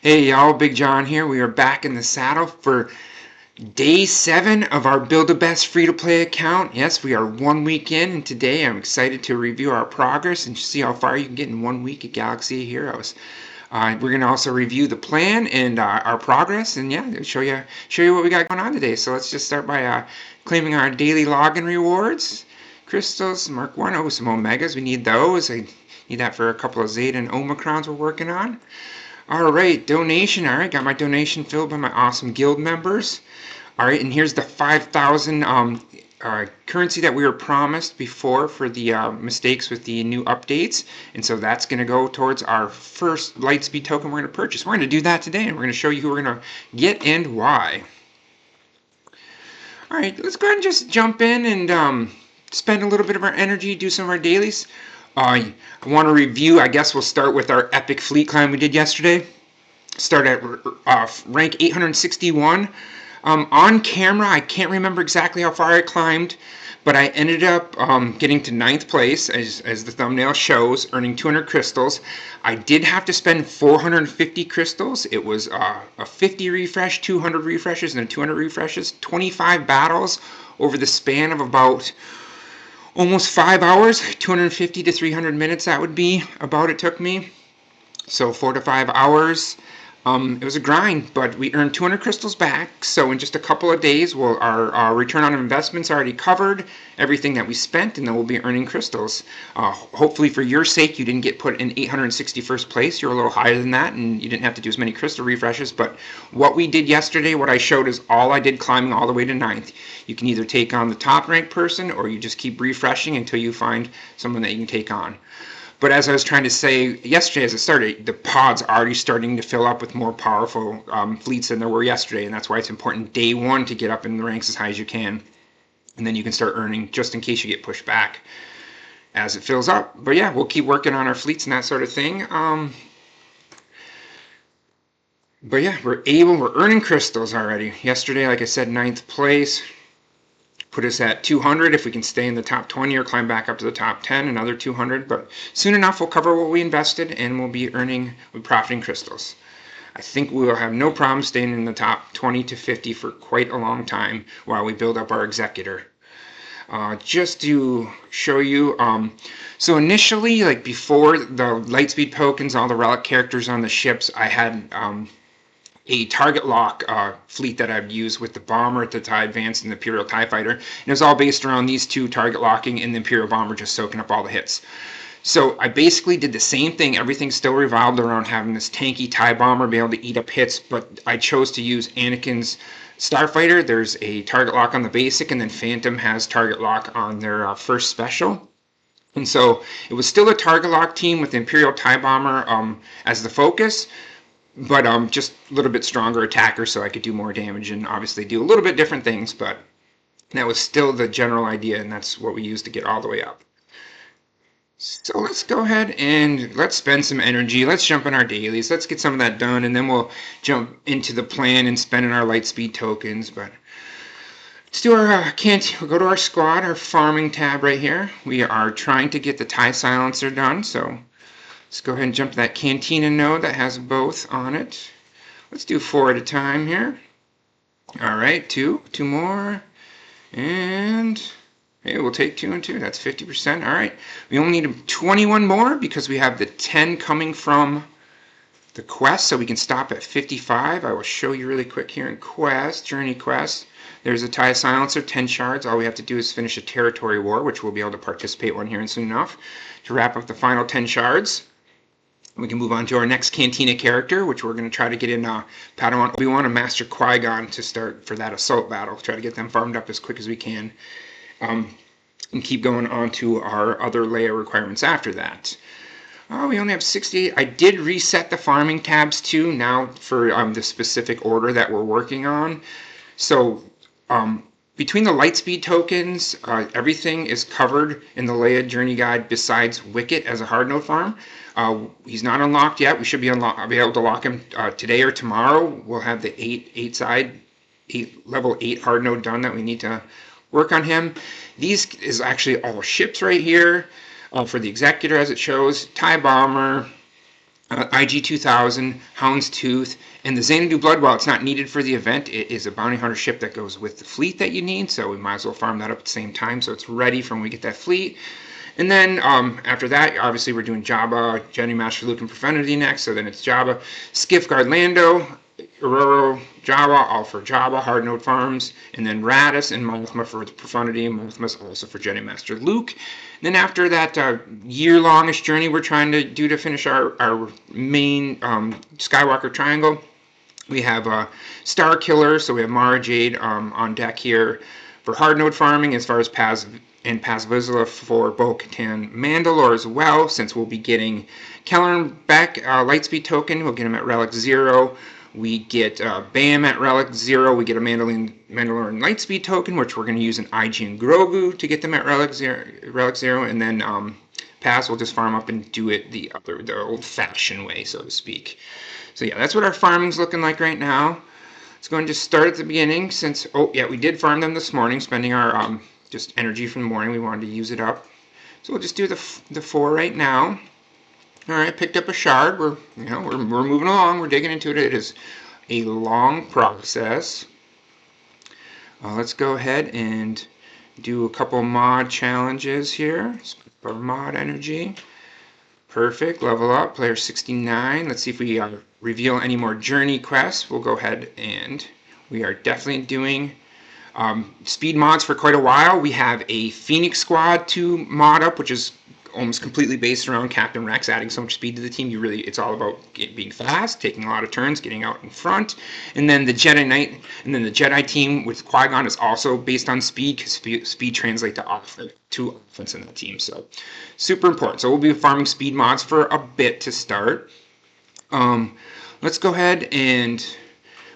Hey y'all, Big John here. We are back in the saddle for day 7 of our Build-A-Best free-to-play account. Yes, we are 1 week in, and today I'm excited to review our progress and see how far you can get in 1 week at Galaxy of Heroes. We're going to also review the plan and our progress, and yeah, show you what we got going on today. So let's just start by claiming our daily login rewards. Crystals, Mark 1. Oh, some Omegas. We need those. I need that for a couple of Zeta and Omicrons we're working on. Alright, donation. Alright, got my donation filled by my awesome guild members. Alright, and here's the 5,000 currency that we were promised before for the mistakes with the new updates. And so that's going to go towards our first Lightspeed token we're going to purchase. We're going to do that today, and we're going to show you who we're going to get and why. Alright, let's go ahead and just jump in and spend a little bit of our energy, do some of our dailies. I want to review, I guess we'll start with our epic fleet climb we did yesterday. Start at rank 861. On camera, I can't remember exactly how far I climbed, but I ended up getting to 9th place, as the thumbnail shows, earning 200 crystals. I did have to spend 450 crystals. It was a 50 refresh, 200 refreshes, and a 200 refreshes, 25 battles over the span of about almost 5 hours, 250 to 300 minutes that would be about it took me. So 4 to 5 hours. It was a grind, but we earned 200 crystals back. So in just a couple of days, our return on investments already covered everything that we spent, and then we'll be earning crystals. Hopefully for your sake, you didn't get put in 861st place. You're a little higher than that, and you didn't have to do as many crystal refreshes. But what we did yesterday, what I showed is all I did climbing all the way to 9th. You can either take on the top ranked person, or you just keep refreshing until you find someone that you can take on. But as I was trying to say yesterday as it started, the pod's already starting to fill up with more powerful fleets than there were yesterday, and that's why it's important day 1 to get up in the ranks as high as you can. And then you can start earning just in case you get pushed back as it fills up. But yeah, we'll keep working on our fleets and that sort of thing. But yeah, we're earning crystals already. Yesterday, like I said, 9th place. Put us at 200 if we can stay in the top 20 or climb back up to the top 10, another 200. But soon enough, we'll cover what we invested and we'll be profiting crystals. I think we will have no problem staying in the top 20 to 50 for quite a long time while we build up our executor. Just to show you, so initially, like before the Lightspeed tokens, all the relic characters on the ships, I had a target lock fleet that I've used with the bomber, the TIE Advance, and the Imperial TIE Fighter. And it was all based around these two, target locking and the Imperial bomber just soaking up all the hits. So I basically did the same thing. Everything still revolved around having this tanky TIE bomber be able to eat up hits, but I chose to use Anakin's Starfighter. There's a target lock on the basic, and then Phantom has target lock on their first special. And so it was still a target lock team with the Imperial TIE bomber as the focus, but just a little bit stronger attacker so I could do more damage and obviously do a little bit different things, but that was still the general idea, and that's what we used to get all the way up. So let's go ahead and let's spend some energy. Let's jump in our dailies. Let's get some of that done, and then we'll jump into the plan and spending our Lightspeed tokens. But let's do our we'll go to our squad, our farming tab right here. We are trying to get the TIE silencer done, so let's go ahead and jump to that Cantina node that has both on it. Let's do 4 at a time here. All right, two more, and hey, we'll take 2 and 2. That's 50%. All right, we only need 21 more because we have the 10 coming from the quest, so we can stop at 55. I will show you really quick here in quest, journey quest. There's a TIE silencer, 10 shards. All we have to do is finish a territory war, which we'll be able to participate in here soon enough to wrap up the final 10 shards. We can move on to our next Cantina character, which we're going to try to get in Padawan Obi-Wan and Master Qui-Gon to start for that assault battle. Try to get them farmed up as quick as we can, and keep going on to our other Leia requirements after that. Oh, we only have 68. I did reset the farming tabs too now for the specific order that we're working on. So between the Lightspeed tokens, everything is covered in the Leia Journey Guide besides Wicket as a hard node farm. He's not unlocked yet. We should be able to lock him today or tomorrow. We'll have the 8 level 8 hard node done that we need to work on him. These is actually all ships right here for the Executor as it shows. TIE Bomber, IG 2000, Houndstooth, and the Xanadu Bloodwell. It's not needed for the event. It is a bounty hunter ship that goes with the fleet that you need, so we might as well farm that up at the same time so it's ready for when we get that fleet. And then after that, obviously we're doing Jabba, Jenny Master Luke, and Profundity next, so then it's Jabba, Skiffguard Lando, Aurora, Jabba, all for Jabba, Hard Note Farms, and then Radis and Mothma for the Profundity, and Mothma's also for Jedi Master Luke. And then after that year-longish journey we're trying to do to finish our main Skywalker Triangle, we have Star Killer, so we have Mara Jade on deck here for Hard Note farming, as far as Paz and Paz Vizsla for Bo-Katan Mandalore as well, since we'll be getting Kelleran Beck Lightspeed token. We'll get him at Relic 0. We get Bam at Relic 0. We get a Mandalorian Lightspeed token, which we're going to use an IG and Grogu to get them at Relic 0. And then Paz will just farm up and do it the old-fashioned way, so to speak. So yeah, that's what our farming's looking like right now. Let's go and just start at the beginning, since, oh yeah, we did farm them this morning, spending our just energy from the morning. We wanted to use it up. So we'll just do the 4 right now. All right, picked up a shard. We're moving along. We're digging into it. It is a long process. Let's go ahead and do a couple mod challenges here. Our mod energy. Perfect. Level up. Player 69. Let's see if we reveal any more journey quests. We'll go ahead and we are definitely doing speed mods for quite a while. We have a Phoenix Squad 2 mod up, which is almost completely based around Captain Rex adding so much speed to the team. It's all about being fast, taking a lot of turns, getting out in front. And then the Jedi Knight, and then the Jedi team with Qui-Gon is also based on speed, because speed translates to offense in that team. So super important. So we'll be farming speed mods for a bit to start. Let's go ahead and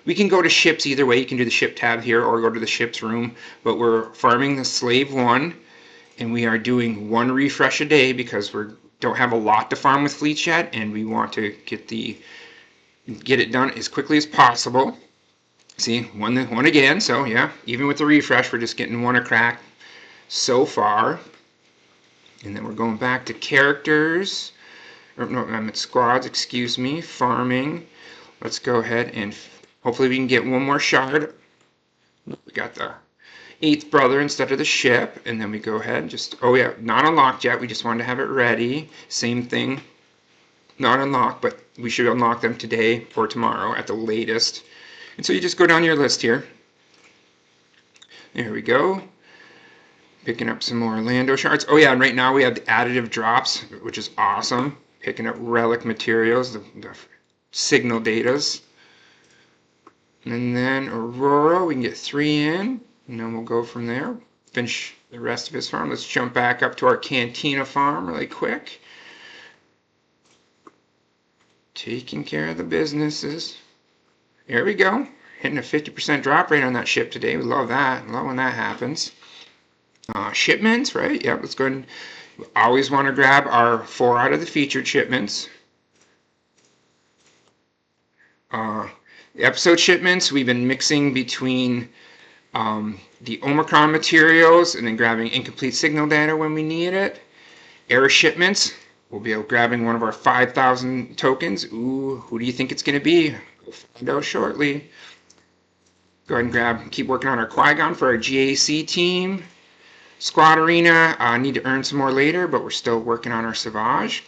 we can go to ships either way. You can do the ship tab here or go to the ships room, but we're farming the Slave 1. And we are doing 1 refresh a day because we don't have a lot to farm with fleets yet, and we want to get it done as quickly as possible. See, one again. So yeah, even with the refresh, we're just getting 1 a crack so far. And then we're going back to characters, or no, I'm at squads. Excuse me, farming. Let's go ahead and hopefully we can get 1 more shard. We got the 8th brother instead of the ship, and then we go ahead and just, oh yeah, not unlocked yet, we just wanted to have it ready. Same thing, not unlocked, but we should unlock them today or tomorrow at the latest. And so you just go down your list here. There we go. Picking up some more Lando shards. Oh yeah, and right now we have the additive drops, which is awesome. Picking up relic materials, the signal datas. And then Aurora, we can get 3 in. And then we'll go from there, finish the rest of his farm. Let's jump back up to our Cantina farm really quick. Taking care of the businesses. There we go. Hitting a 50% drop rate on that ship today. We love that. Love when that happens. Shipments, right? Yep, let's go ahead and we always want to grab our 4 out of the featured shipments. The episode shipments, we've been mixing between the Omicron materials and then grabbing incomplete signal data when we need it. Error shipments, we'll be grabbing one of our 5,000 tokens. Ooh, who do you think it's going to be? We'll find out shortly. Go ahead and keep working on our Qui-Gon for our GAC team. Squad Arena, need to earn some more later, but we're still working on our Savage.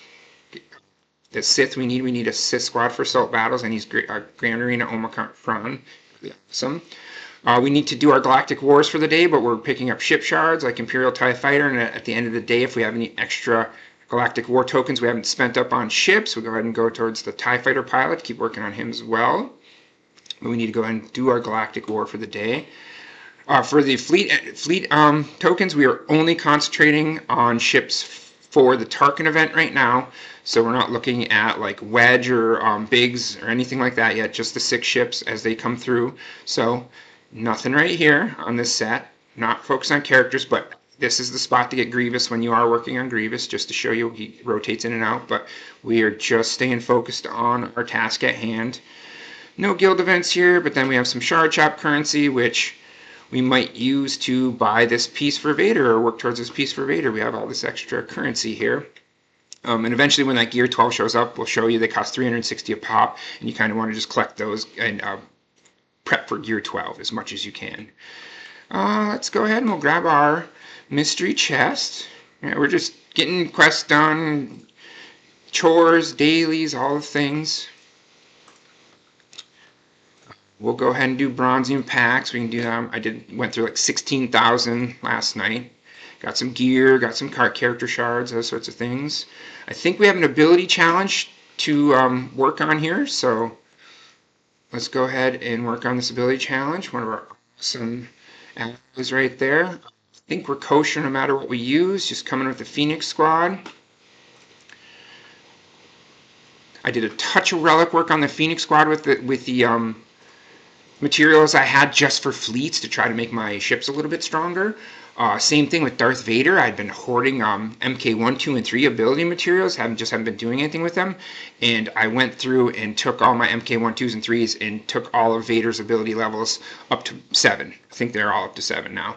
The Sith we need a Sith squad for assault battles, and he's Grand Arena Omicron. Awesome. We need to do our Galactic Wars for the day, but we're picking up ship shards like Imperial TIE Fighter, and at the end of the day, if we have any extra Galactic War tokens we haven't spent up on ships, we'll go ahead and go towards the TIE Fighter pilot, keep working on him as well. But we need to go ahead and do our Galactic War for the day. For the fleet tokens, we are only concentrating on ships for the Tarkin event right now, so we're not looking at like Wedge or Biggs or anything like that yet, just the 6 ships as they come through. So nothing right here on this set, not focused on characters, but this is the spot to get Grievous when you are working on Grievous, just to show you he rotates in and out, but we are just staying focused on our task at hand. No guild events here, but then we have some shard chop currency, which we might use to buy this piece for Vader or work towards this piece for Vader. We have all this extra currency here. And eventually when that gear 12 shows up, we'll show you they cost 360 a pop, and you kind of want to just collect those and prep for gear 12 as much as you can. Let's go ahead and we'll grab our mystery chest. Yeah, we're just getting quests done, chores, dailies, all the things. We'll go ahead and do bronzium packs. We can do them. Went through like 16,000 last night. Got some gear, got some character shards, those sorts of things. I think we have an ability challenge to work on here, so let's go ahead and work on this ability challenge. One of our awesome allies right there. I think we're kosher no matter what we use, just coming with the Phoenix squad. I did a touch of relic work on the Phoenix squad with the materials I had just for fleets to try to make my ships a little bit stronger. Same thing with Darth Vader. I'd been hoarding MK 1, 2, and 3 ability materials. Haven't been doing anything with them. And I went through and took all my MK 1, 2s, and 3s and took all of Vader's ability levels up to 7. I think they're all up to 7 now.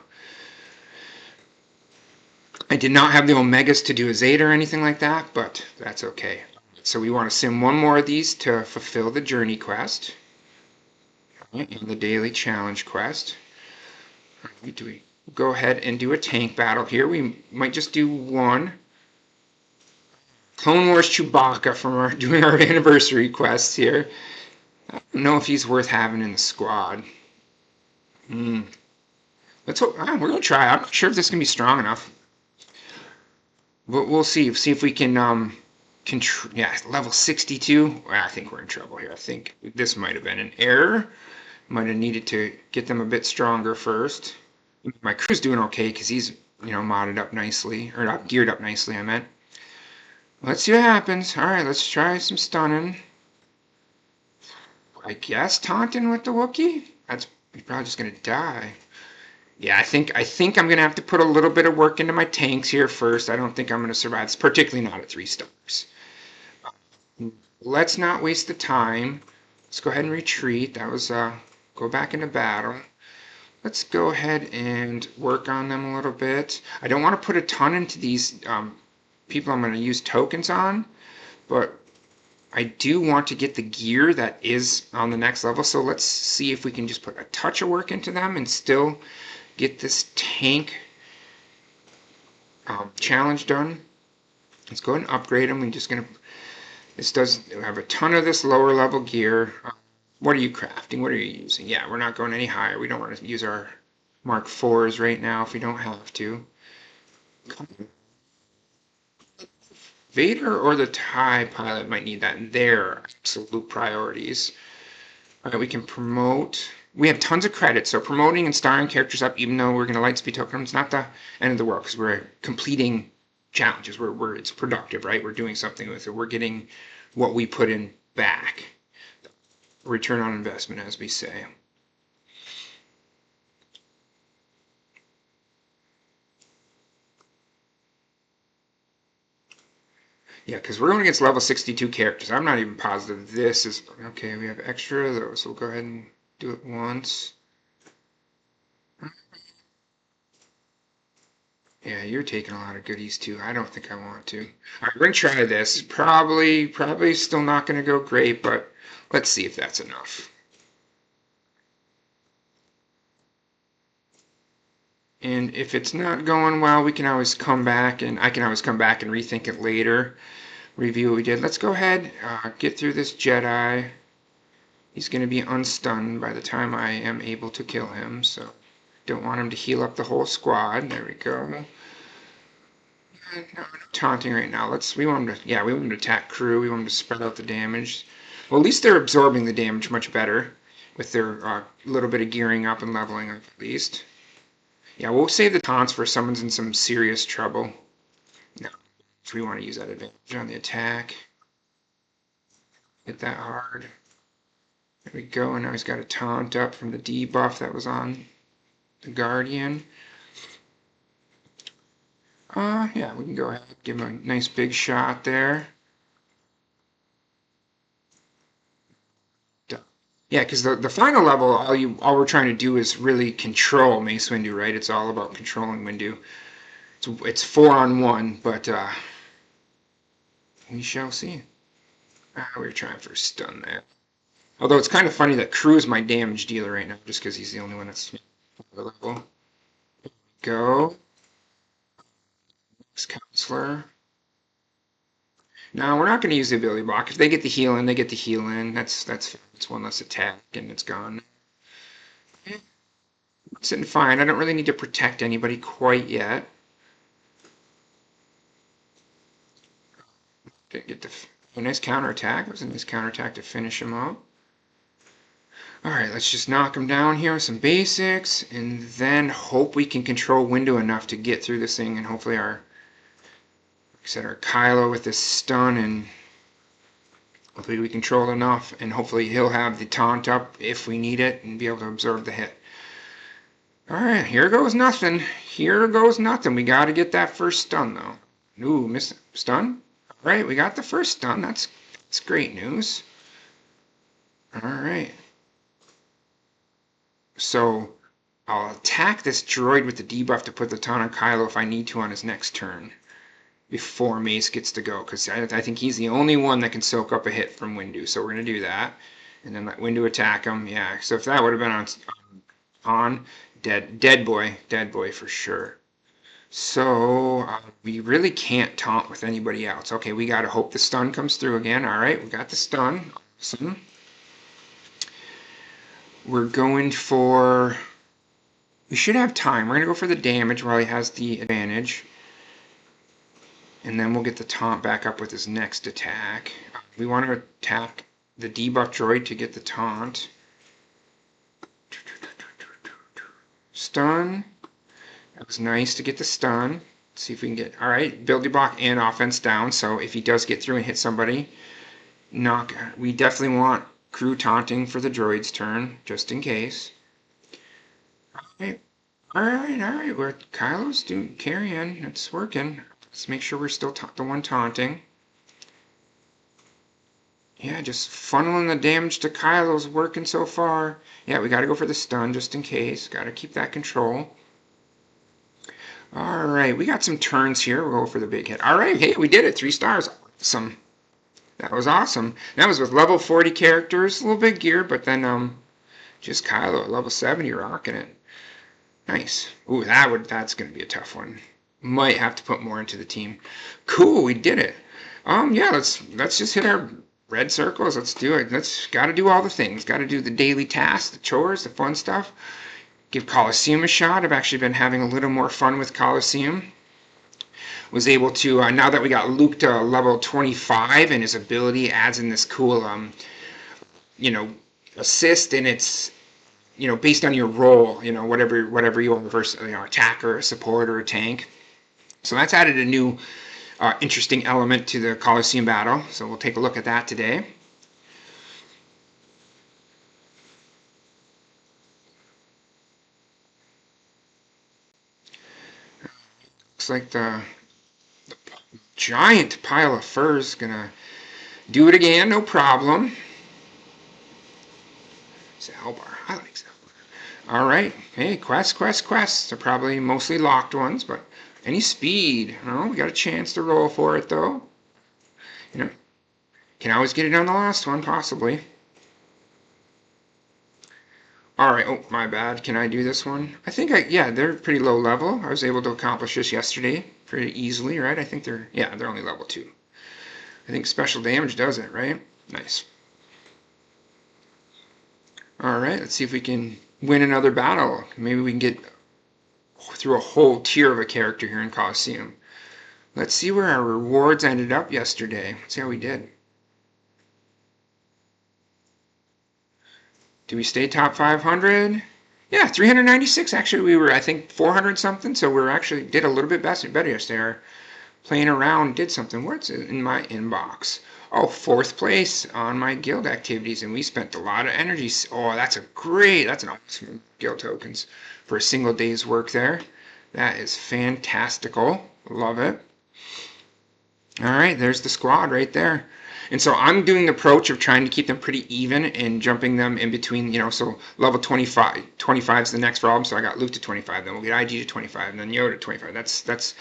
I did not have the Omegas to do a Zeta or anything like that, but that's okay. So we want to sim one more of these to fulfill the journey quest. And the daily challenge quest. Do we go ahead and do a tank battle here? We might just do one. Clone Wars Chewbacca from doing our anniversary quests here. I don't know if he's worth having in the squad. Let's hope. We're gonna try. I'm not sure if this can be strong enough. But we'll see. See if we can. Yeah, level 62. Well, I think we're in trouble here. I think this might have been an error. Might have needed to get them a bit stronger first. My crew's doing okay because he's, modded up nicely, or geared up nicely, I meant. Let's see what happens. Alright, let's try some stunning. I guess taunting with the Wookiee? He's probably just gonna die. Yeah, I think I'm gonna have to put a little bit of work into my tanks here first. I don't think I'm gonna survive. It's particularly not at 3 stars. Let's not waste the time. Let's go ahead and retreat. That was go back into battle. Let's go ahead and work on them a little bit. I don't want to put a ton into these people I'm going to use tokens on, but I do want to get the gear that is on the next level, so let's see if we can just put a touch of work into them and still get this tank challenge done. Let's go ahead and upgrade them. This does have a ton of this lower level gear. What are you crafting? What are you using? Yeah, we're not going any higher. We don't want to use our Mark IVs right now if we don't have to. Vader or the TIE pilot might need that in their absolute priorities. All right, we can promote. We have tons of credits, so promoting and starring characters up, even though we're going to lightspeed token them, it's not the end of the world because we're completing challenges. It's productive, right? We're doing something with it. We're getting what we put in back. Return on investment, as we say. Yeah, because we're going against level 62 characters. I'm not even positive this is... Okay, we have extra of those, so we'll go ahead and do it once. Yeah, you're taking a lot of goodies too. I don't think I want to. All right, we're going to try this. Probably still not going to go great, but let's see if that's enough. And if it's not going well, we can always come back, and I can always come back and rethink it later, review what we did. Let's go ahead, get through this Jedi. He's going to be unstunned by the time I am able to kill him, so don't want him to heal up the whole squad. There we go. No taunting right now. We want him to attack crew. We want him to spread out the damage. Well, at least they're absorbing the damage much better with their little bit of gearing up and leveling up at least. Yeah, we'll save the taunts for someone's in some serious trouble. No, so we want to use that advantage on the attack. Hit that hard. There we go, and now he's got a taunt up from the debuff that was on the Guardian. Yeah, we can go ahead and give him a nice big shot there. Yeah, because the final level, all we're trying to do is really control Mace Windu, right? It's all about controlling Windu. It's 4-on-1, but We shall see. We were trying for a stun there. Although it's kind of funny that Crew is my damage dealer right now, just because he's the only one that's level. Go. Next Counselor. No, we're not going to use the ability block. If they get the heal in, they get the heal in. That's one less attack, and it's gone. It's sitting fine. I don't really need to protect anybody quite yet. Didn't get a nice counterattack. It was a nice counterattack to finish him up. Alright, let's just knock him down here with some basics, and then hope we can control window enough to get through this thing, and hopefully our, like I said, our Kylo with this stun, and hopefully we control enough, and hopefully he'll have the taunt up if we need it, and be able to absorb the hit. Alright, here goes nothing. Here goes nothing. We got to get that first stun, though. Ooh, miss stun? Alright, we got the first stun. That's great news. Alright. So, I'll attack this droid with the debuff to put the taunt on Kylo if I need to on his next turn. Before Mace gets to go. Because I think he's the only one that can soak up a hit from Windu. So we're going to do that. And then let Windu attack him. Yeah, so if that would have been on dead boy for sure. So we really can't taunt with anybody else. Okay, we got to hope the stun comes through again. All right, we got the stun. Awesome. We're going for... We should have time. We're going to go for the damage while he has the advantage. And then we'll get the taunt back up with his next attack. We want to attack the debuff droid to get the taunt. Stun. That was nice to get the stun. Let's see if we can get... Alright, ability block and offense down. So if he does get through and hit somebody, we definitely want Crew taunting for the droid's turn, just in case. Alright. We're Kylo's doing carrying. It's working. Let's make sure we're still the one taunting. Yeah, just funneling the damage to Kylo's working so far. Yeah, we got to go for the stun just in case. Got to keep that control. Alright, we got some turns here. We'll go for the big hit. Alright, hey, we did it. 3 stars. Awesome. That was awesome. That was with level 40 characters. A little bit gear, but then just Kylo at level 70 rocking it. Nice. Ooh, that's going to be a tough one. Might have to put more into the team. Cool, we did it. Yeah, let's just hit our red circles. Let's do it. Got to do all the things. Got to do the daily tasks, the chores, the fun stuff. Give Coliseum a shot. I've actually been having a little more fun with Coliseum. Was able to, now that we got Luke to level 25 and his ability adds in this cool, assist, and it's, based on your role, whatever you are versus, attacker, a support, or a tank. So that's added a new interesting element to the Coliseum battle. So we'll take a look at that today. Looks like the giant pile of fur is gonna do it again, no problem. Zalbar, I like Zalbar. Alright, hey, quests. They're probably mostly locked ones, but any speed. Oh, we got a chance to roll for it though. Can always get it on the last one, possibly. Alright, oh, my bad. Can I do this one? I think yeah, they're pretty low level. I was able to accomplish this yesterday pretty easily, right? I think they're only level 2. I think special damage does it, right? Nice. Alright, let's see if we can win another battle. Maybe we can get through a whole tier of a character here in Coliseum. Let's see where our rewards ended up yesterday. Let's see how we did. Do we stay top 500? Yeah, 396. Actually, we were, I think, 400 something. So we actually did a little bit better yesterday. Playing around, did something. What's in my inbox? Oh, 4th place on my guild activities, and we spent a lot of energy. Oh, that's an awesome guild tokens for a single day's work there. That is fantastical. Love it. All right, there's the squad right there. And so I'm doing the approach of trying to keep them pretty even and jumping them in between, so level 25 is the next problem. So I got Luke to 25, then we'll get IG to 25, and then Yoda to 25. That's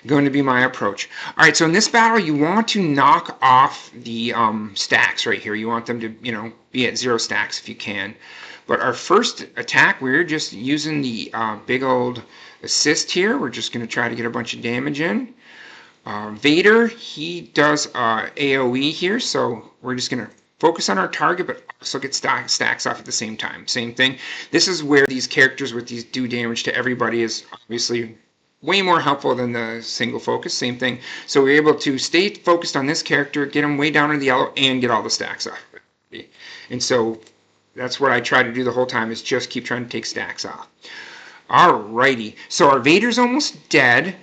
going to be my approach. All right, so in this battle, you want to knock off the stacks right here. You want them to, you know, be at 0 stacks if you can. But our first attack, we're just using the big old assist here. We're just going to try to get a bunch of damage in. Vader, he does AoE here, so we're just going to focus on our target, but also get stacks off at the same time. Same thing. This is where these characters with these do damage to everybody is obviously way more helpful than the single focus. Same thing. So we're able to stay focused on this character, get him way down in the yellow, and get all the stacks off. And so that's what I try to do the whole time, is just keep trying to take stacks off. Alrighty. So our Vader's almost dead,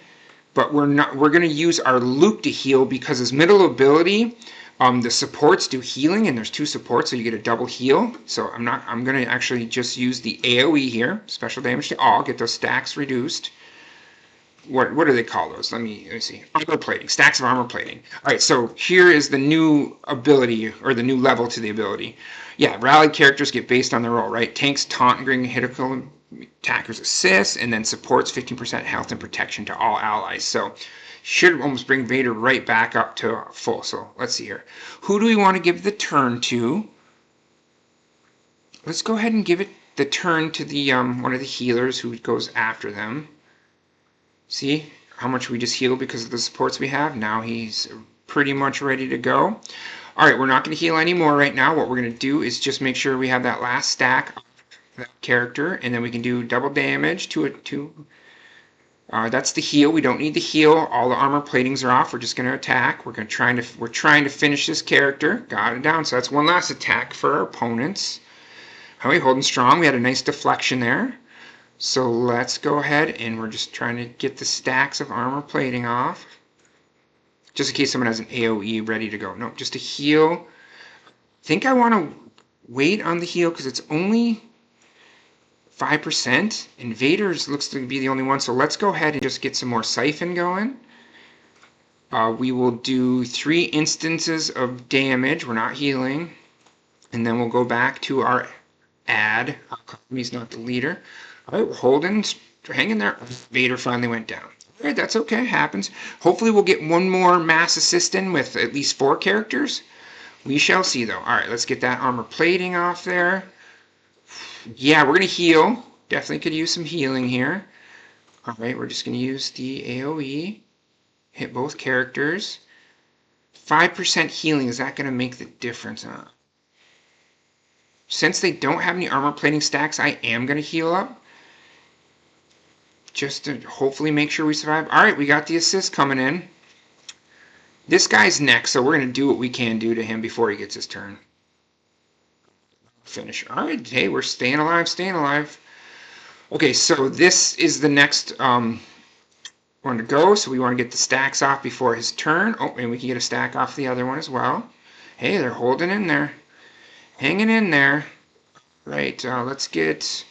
but we're going to use our Luke to heal because his middle ability, the supports do healing, and there's 2 supports, so you get a double heal. So I'm going to actually just use the AoE here, special damage to all, get those stacks reduced. What do they call those? Let me see. Armor plating, stacks of armor plating. All right, so here is the new ability, or the new level to the ability. Yeah, rallied characters get based on their role, right? Tanks taunt and bring critical attackers assist, and then supports 15% health and protection to all allies. So should almost bring Vader right back up to full. So let's see here. Who do we want to give the turn to? Let's go ahead and give it the turn to the one of the healers who goes after them. See how much we just healed because of the supports we have? Now he's pretty much ready to go. All right, we're not going to heal anymore right now. What we're going to do is just make sure we have that last stack of that character, and then we can do double damage to it. That's the heal. We don't need the heal. All the armor platings are off. We're just going to attack. We're trying to finish this character. Got it down. So that's one last attack for our opponents. How are we holding strong? We had a nice deflection there. So let's go ahead, and we're just trying to get the stacks of armor plating off. Just in case someone has an AoE ready to go. No, just a heal. I think I want to wait on the heal because it's only 5%. And Vader's looks to be the only one. So let's go ahead and just get some more siphon going. We will do 3 instances of damage. We're not healing. And then we'll go back to our add. He's not the leader. All right, we're holding, hanging there. Vader finally went down. All right, that's okay, happens. Hopefully we'll get one more mass assist in with at least 4 characters. We shall see, though. All right, let's get that armor plating off there. Yeah, we're going to heal. Definitely could use some healing here. All right, we're just going to use the AoE. Hit both characters. 5% healing, is that going to make the difference? Since they don't have any armor plating stacks, I am going to heal up. Just to hopefully make sure we survive. All right, we got the assist coming in. This guy's next, so we're going to do what we can do to him before he gets his turn. Finish. All right, hey, we're staying alive, staying alive. Okay, so this is the next one to go, so we want to get the stacks off before his turn. Oh, and we can get a stack off the other one as well. Hey, they're holding in there. Hanging in there. Right, let's get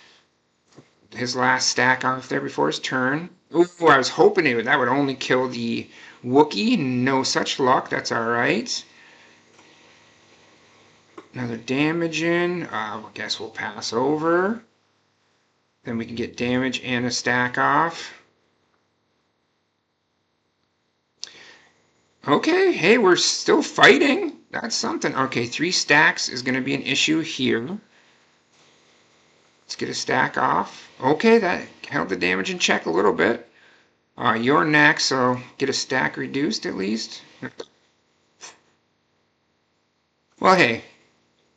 his last stack off there before his turn. Oh, I was hoping that would only kill the Wookiee. No such luck. That's all right. Another damage in. I guess we'll pass over. Then we can get damage and a stack off. Okay, hey, we're still fighting. That's something. Okay, 3 stacks is going to be an issue here. Let's get a stack off. Okay, that held the damage in check a little bit. You're next, so get a stack reduced at least. Well, hey,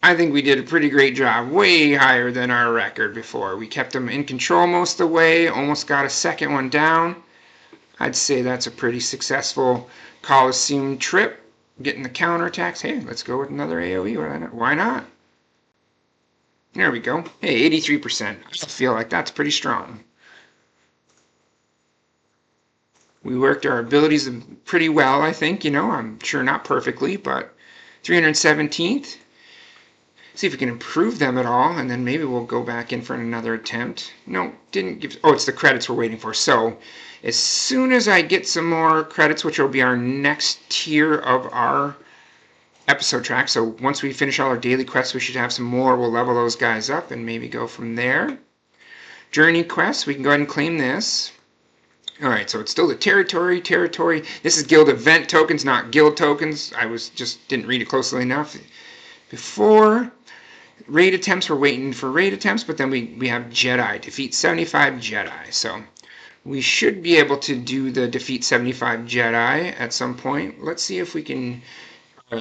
I think we did a pretty great job. Way higher than our record before. We kept them in control most of the way. Almost got a second one down. I'd say that's a pretty successful Coliseum trip. Getting the counterattacks. Hey, let's go with another AoE. Why not? There we go. Hey, 83%. I feel like that's pretty strong. We worked our abilities pretty well, I think. You know, I'm sure not perfectly, but 317th. See if we can improve them at all, and then maybe we'll go back in for another attempt. No, didn't give... Oh, it's the credits we're waiting for. So, as soon as I get some more credits, which will be our next tier of our episode track. So once we finish all our daily quests, we should have some more. We'll level those guys up and maybe go from there. Journey quests, we can go ahead and claim this. All right, so it's still the territory. This is guild event tokens, not guild tokens. I just didn't read it closely enough. Before, raid attempts, we're waiting for raid attempts, but then we have Jedi, defeat 75 Jedi. So we should be able to do the defeat 75 Jedi at some point. Let's see if we can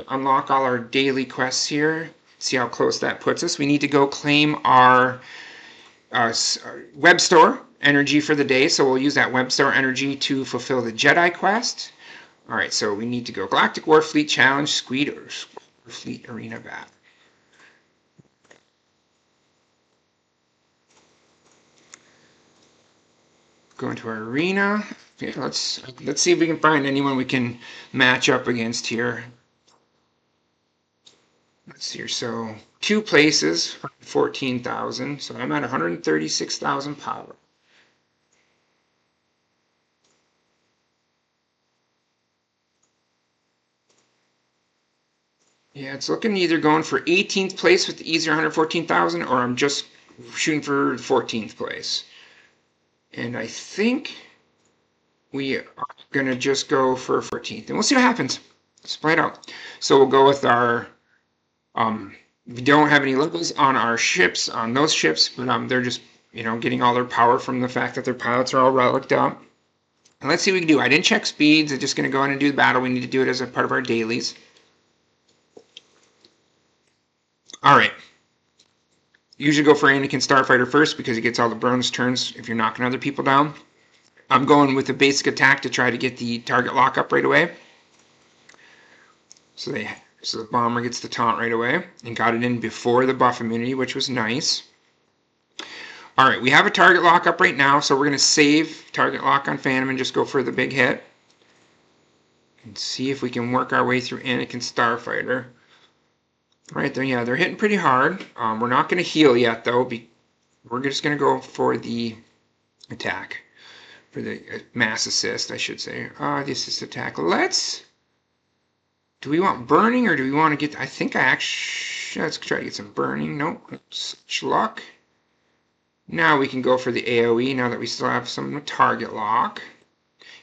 unlock all our daily quests here. See how close that puts us. We need to go claim our web store energy for the day, so we'll use that web store energy to fulfill the Jedi quest. All right, so we need to go Galactic Warfleet Challenge, Fleet Arena Battle. Go into our arena. Okay, let's see if we can find anyone we can match up against here. Let's see here. So 2 places, 14,000. So I'm at 136,000 power. Yeah, it's looking either going for 18th place with the easier 114,000, or I'm just shooting for 14th place. And I think we are going to just go for 14th. And we'll see what happens. Let's play it out. So we'll go with our, we don't have any levels on our ships, on those ships, but they're just, getting all their power from the fact that their pilots are all relicked up. And let's see what we can do. I didn't check speeds. I'm just going to go in and do the battle. We need to do it as a part of our dailies. All right. Usually go for Anakin Starfighter first because he gets all the bonus turns if you're knocking other people down. I'm going with a basic attack to try to get the target lock up right away. So the bomber gets the taunt right away and got it in before the buff immunity, which was nice. All right, we have a target lock up right now, so we're going to save target lock on Phantom and just go for the big hit. And see if we can work our way through Anakin Starfighter. Right there, yeah, they're hitting pretty hard. We're not going to heal yet, though. We're just going to go for the attack. For the mass assist, I should say. The assist attack. Do we want burning, or do we want to get... I think I actually... Let's try to get some burning. Nope. Such luck. Now we can go for the AoE, now that we still have some target lock.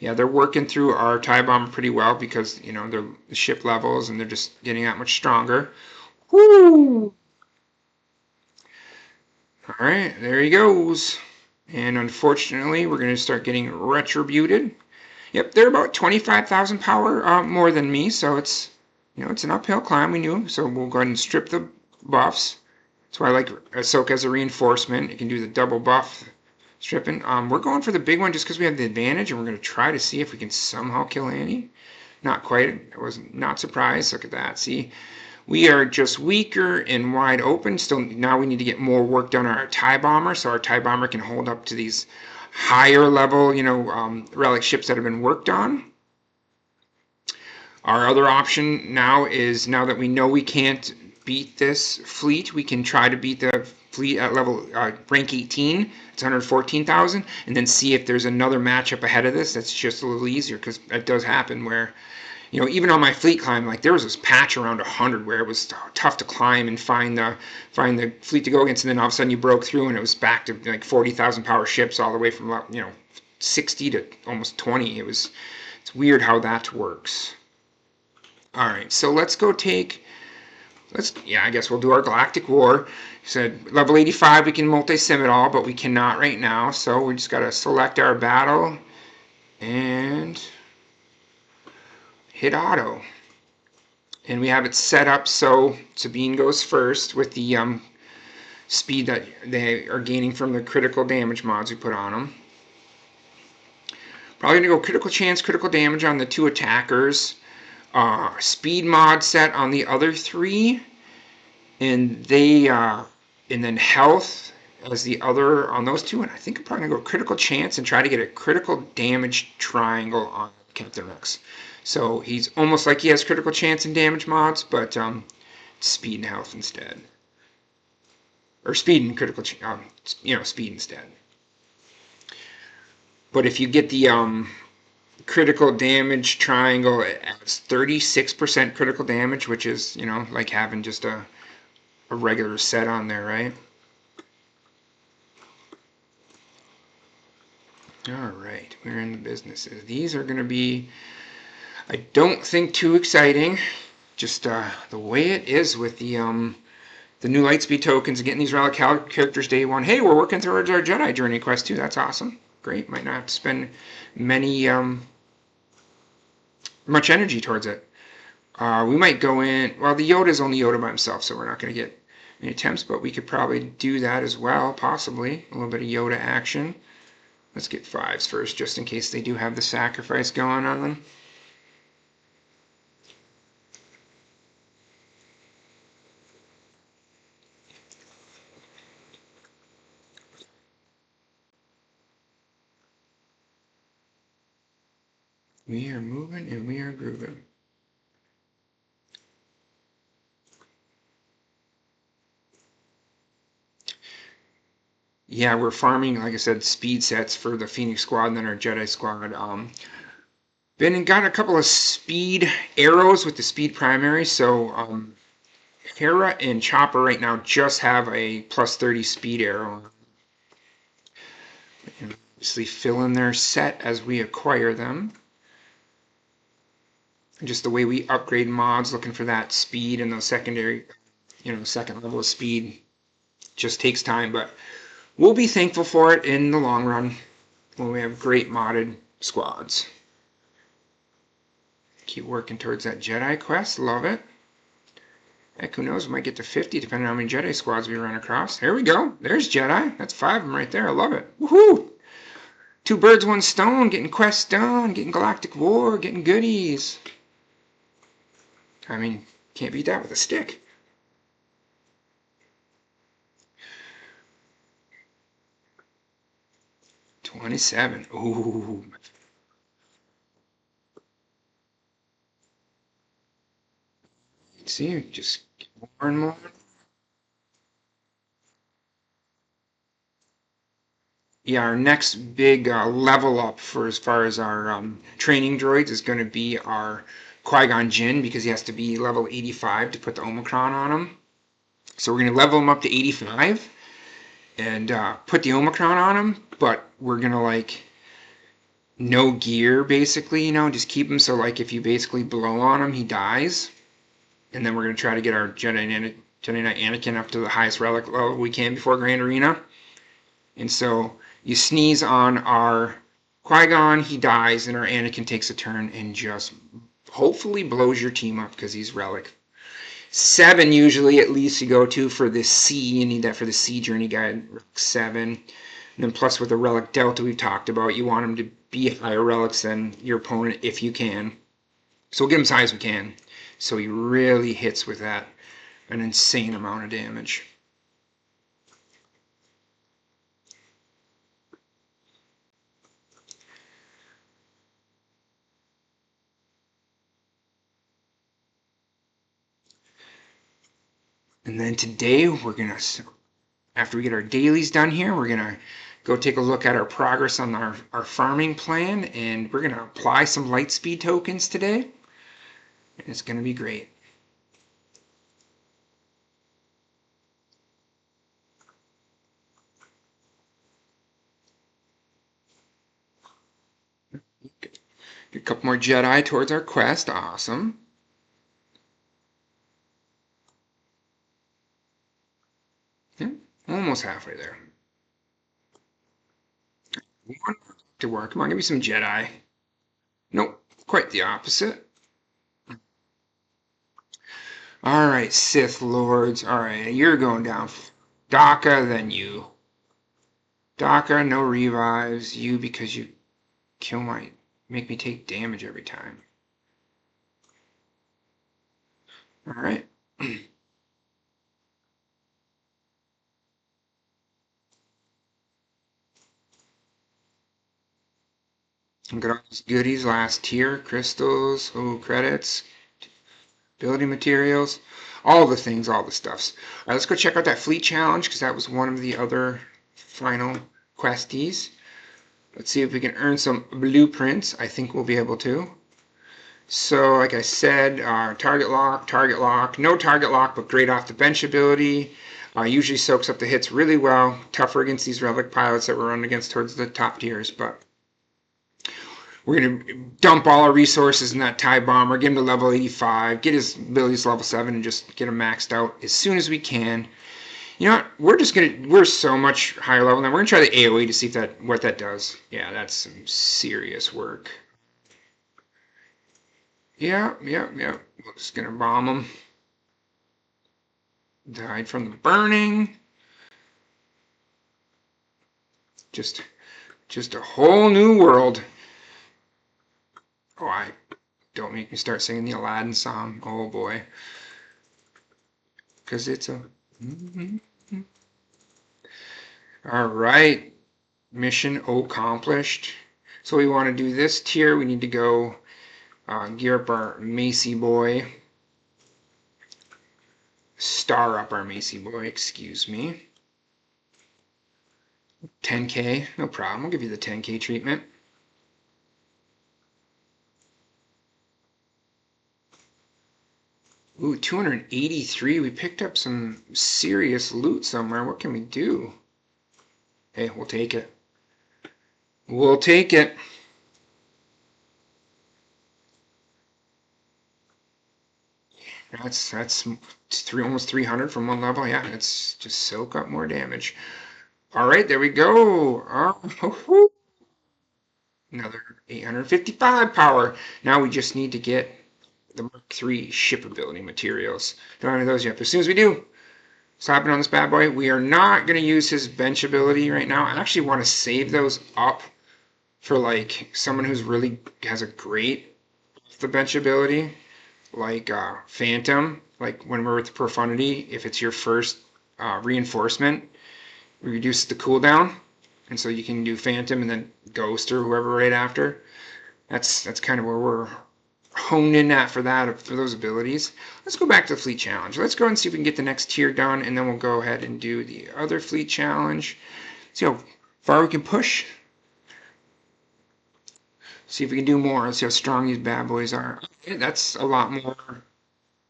Yeah, they're working through our TIE Bomber pretty well because, they're the ship levels, and they're just getting that much stronger. Woo! Alright, there he goes. And unfortunately, we're going to start getting retributed. Yep, they're about 25,000 power more than me, so it's, it's an uphill climb, we knew. So we'll go ahead and strip the buffs. That's why I like Ahsoka as a reinforcement. It can do the double buff stripping. We're going for the big one just because we have the advantage, and we're going to try to see if we can somehow kill Annie. Not quite. I was not surprised. Look at that. See? We are just weaker and wide open. Still, now we need to get more work done on our TIE Bomber, so our TIE Bomber can hold up to these higher level, relic ships that have been worked on. Our other option now is, now that we know we can't beat this fleet, we can try to beat the fleet at level rank 18. It's 114,000, and then see if there's another matchup ahead of this that's just a little easier, because that does happen where, even on my fleet climb, like there was this patch around 100 where it was tough to climb and find the fleet to go against, and then all of a sudden you broke through and it was back to like 40,000 power ships all the way from 60 to almost 20. It's weird how that works. All right, so let's go take. I guess we'll do our Galactic War. He said level 85 we can multi-sim it all, but we cannot right now. So we just got to select our battle and hit auto. And we have it set up so Sabine goes first with the speed that they are gaining from the critical damage mods we put on them. Probably going to go critical chance, critical damage on the 2 attackers. Speed mod set on the other 3. And and then health as the other on those 2. And I think I'm probably going to go critical chance and try to get a critical damage triangle on Captain Rex. So he's almost like he has critical chance and damage mods, but speed and health instead. Or speed and critical, speed instead. But if you get the critical damage triangle, it has 36% critical damage, which is, like having just a regular set on there, right? All right, we're in the businesses. These are going to be, I don't think, too exciting. Just the way it is with the new Lightspeed tokens and getting these relic characters day one. Hey, we're working towards our Jedi Journey quest too. That's awesome. Great. Might not have to spend many much energy towards it. We might go in. Well, the Yoda is only Yoda by himself, so we're not going to get any attempts. But we could probably do that as well, possibly a little bit of Yoda action. Let's get 5s first, just in case they do have the sacrifice going on. We are moving and we are grooving. Yeah, we're farming, like I said, speed sets for the Phoenix squad and then our Jedi squad. Been and got a couple of speed arrows with the speed primary, so Hera and Chopper right now just have a plus 30 speed arrow. And obviously fill in their set as we acquire them. And just the way we upgrade mods, looking for that speed and those secondary, second level of speed, just takes time, but we'll be thankful for it in the long run when we have great modded squads. Keep working towards that Jedi quest. Love it. Heck, who knows? We might get to 50 depending on how many Jedi squads we run across. There we go. There's Jedi. That's 5 of them right there. I love it. Woohoo! 2 birds, 1 stone. Getting quests done. Getting Galactic War. Getting goodies. I mean, can't beat that with a stick. $27. Ooh. See, just more and more. Yeah, our next big level up for as far as our training droids is going to be our Qui-Gon Jinn, because he has to be level 85 to put the Omicron on him. So we're going to level him up to 85 and put the Omicron on him, but we're going to no gear basically, just keep him so if you basically blow on him, he dies. And then we're going to try to get our Jedi Knight Anakin up to the highest relic level we can before Grand Arena. And so you sneeze on our Qui-Gon, he dies, and our Anakin takes a turn and just hopefully blows your team up because he's relic. 7 usually at least you go to for the C. You need that for the C journey guide. 7. And then plus with the relic delta we've talked about, you want him to be higher relics than your opponent if you can. So we'll get him as high as we can. So he really hits with that an insane amount of damage. And then today we're going to, after we get our dailies done here, we're going to go take a look at our progress on our farming plan, and we're going to apply some Lightspeed tokens today. And it's going to be great. Get a couple more Jedi towards our quest. Awesome. Yeah, almost halfway there. One to work. Come on, give me some Jedi. Nope, quite the opposite. Alright, Sith Lords. Alright, you're going down. Daka, then you. Daka, no revives. You, because you make me take damage every time. Alright. Got all these goodies, last tier, crystals, credits, building materials, all the things, all the stuffs. All right, let's go check out that fleet challenge, because that was one of the other final questies. Let's see if we can earn some blueprints. I think we'll be able to. So, like I said, target lock, no target lock, but great off the bench ability. Usually soaks up the hits really well. Tougher against these relic pilots that we're running against towards the top tiers, but We're going to dump all our resources in that TIE bomber, get him to level 85, get his abilities to level 7, and just get him maxed out as soon as we can. You know what? We're so much higher level now. We're gonna try the AoE to see if what that does. Yeah, that's some serious work. Yeah. We're just gonna bomb him. Died from the burning. Just a whole new world. Oh, don't make me start singing the Aladdin song. Oh boy. Because it's a... All right. Mission accomplished. So we want to do this tier. We need to go gear up our Macy boy. Star up our Macy boy, excuse me. 10K, no problem. We'll give you the 10K treatment. Ooh, 283. We picked up some serious loot somewhere. What can we do? Hey, we'll take it. We'll take it. That's almost 300 from one level. Yeah, it's just soak up more damage. All right, there we go. Oh, another 855 power. Now we just need to get the Mark III ship ability materials. Don't have any of those yet, but as soon as we do, slapping on this bad boy. We are not going to use his bench ability right now. I actually want to save those up for like someone who's really has a great the bench ability, like Phantom. Like when we're with Profundity, if it's your first reinforcement, we reduce the cooldown, and so you can do Phantom and then Ghost or whoever right after. That's kind of where we're honed in at for those abilities. Let's go back to the fleet challenge. Let's go and see if we can get the next tier done, and then we'll go ahead and do the other fleet challenge. See how far we can push. See if we can do more. Let's see how strong these bad boys are. Okay, that's a lot more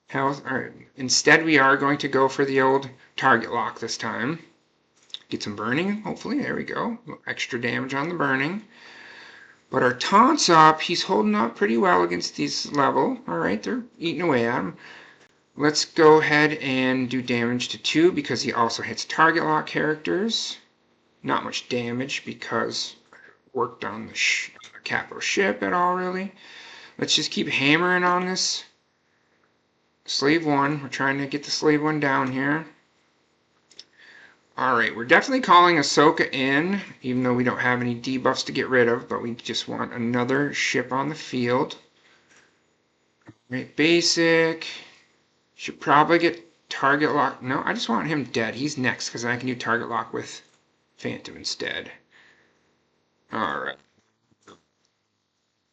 health. All right. Instead, we are going to go for the old target lock this time. Get some burning, hopefully. There we go. Extra damage on the burning. But our taunt's up. He's holding up pretty well against these level. All right, they're eating away at him. Let's go ahead and do damage to 2 because he also hits target lock characters. Not much damage because I worked on the capital ship at all, really. Let's just keep hammering on this Slave 1. We're trying to get the Slave 1 down here. Alright, we're definitely calling Ahsoka in, even though we don't have any debuffs to get rid of, but we just want another ship on the field. Alright, basic. Should probably get target lock. No, I just want him dead. He's next, because I can do target lock with Phantom instead. Alright.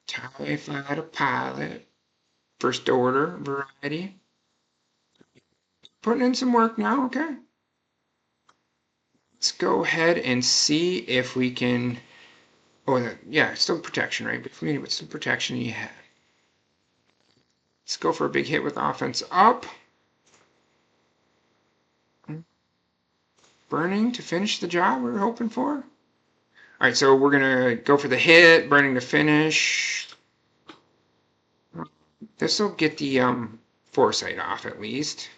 TIE fighter pilot. First order variety. Putting in some work now, okay. Let's go ahead and see if we can. Oh, yeah, still protection, right? But if we need with some protection, yeah. Let's go for a big hit with offense up. Burning to finish the job we were hoping for. All right, so we're gonna go for the hit, burning to finish. This will get the foresight off at least.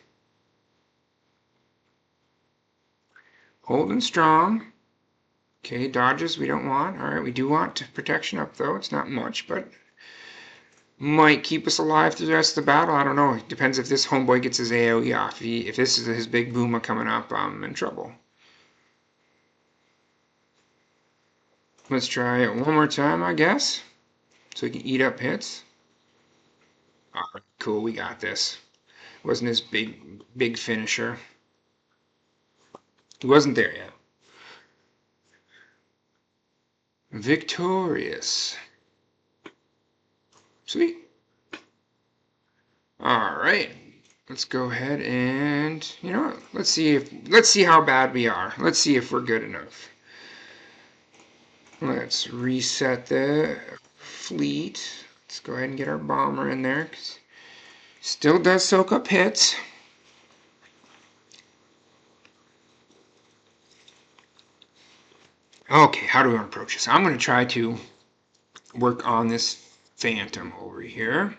Holding strong. Okay, dodges we don't want. All right, we do want protection up though. It's not much, but might keep us alive through the rest of the battle. I don't know. It depends if this homeboy gets his AoE off. If this is his big booma coming up, I'm in trouble. Let's try it one more time, I guess, so we can eat up hits. All right, cool. We got this. Wasn't his big finisher. He wasn't there yet. Victorious. Sweet. All right. Let's go ahead and, you know what? Let's see how bad we are. Let's see if we're good enough. Let's reset the fleet. Let's go ahead and get our bomber in there. Still does soak up hits. Okay, how do we want to approach this? I'm going to try to work on this Phantom over here.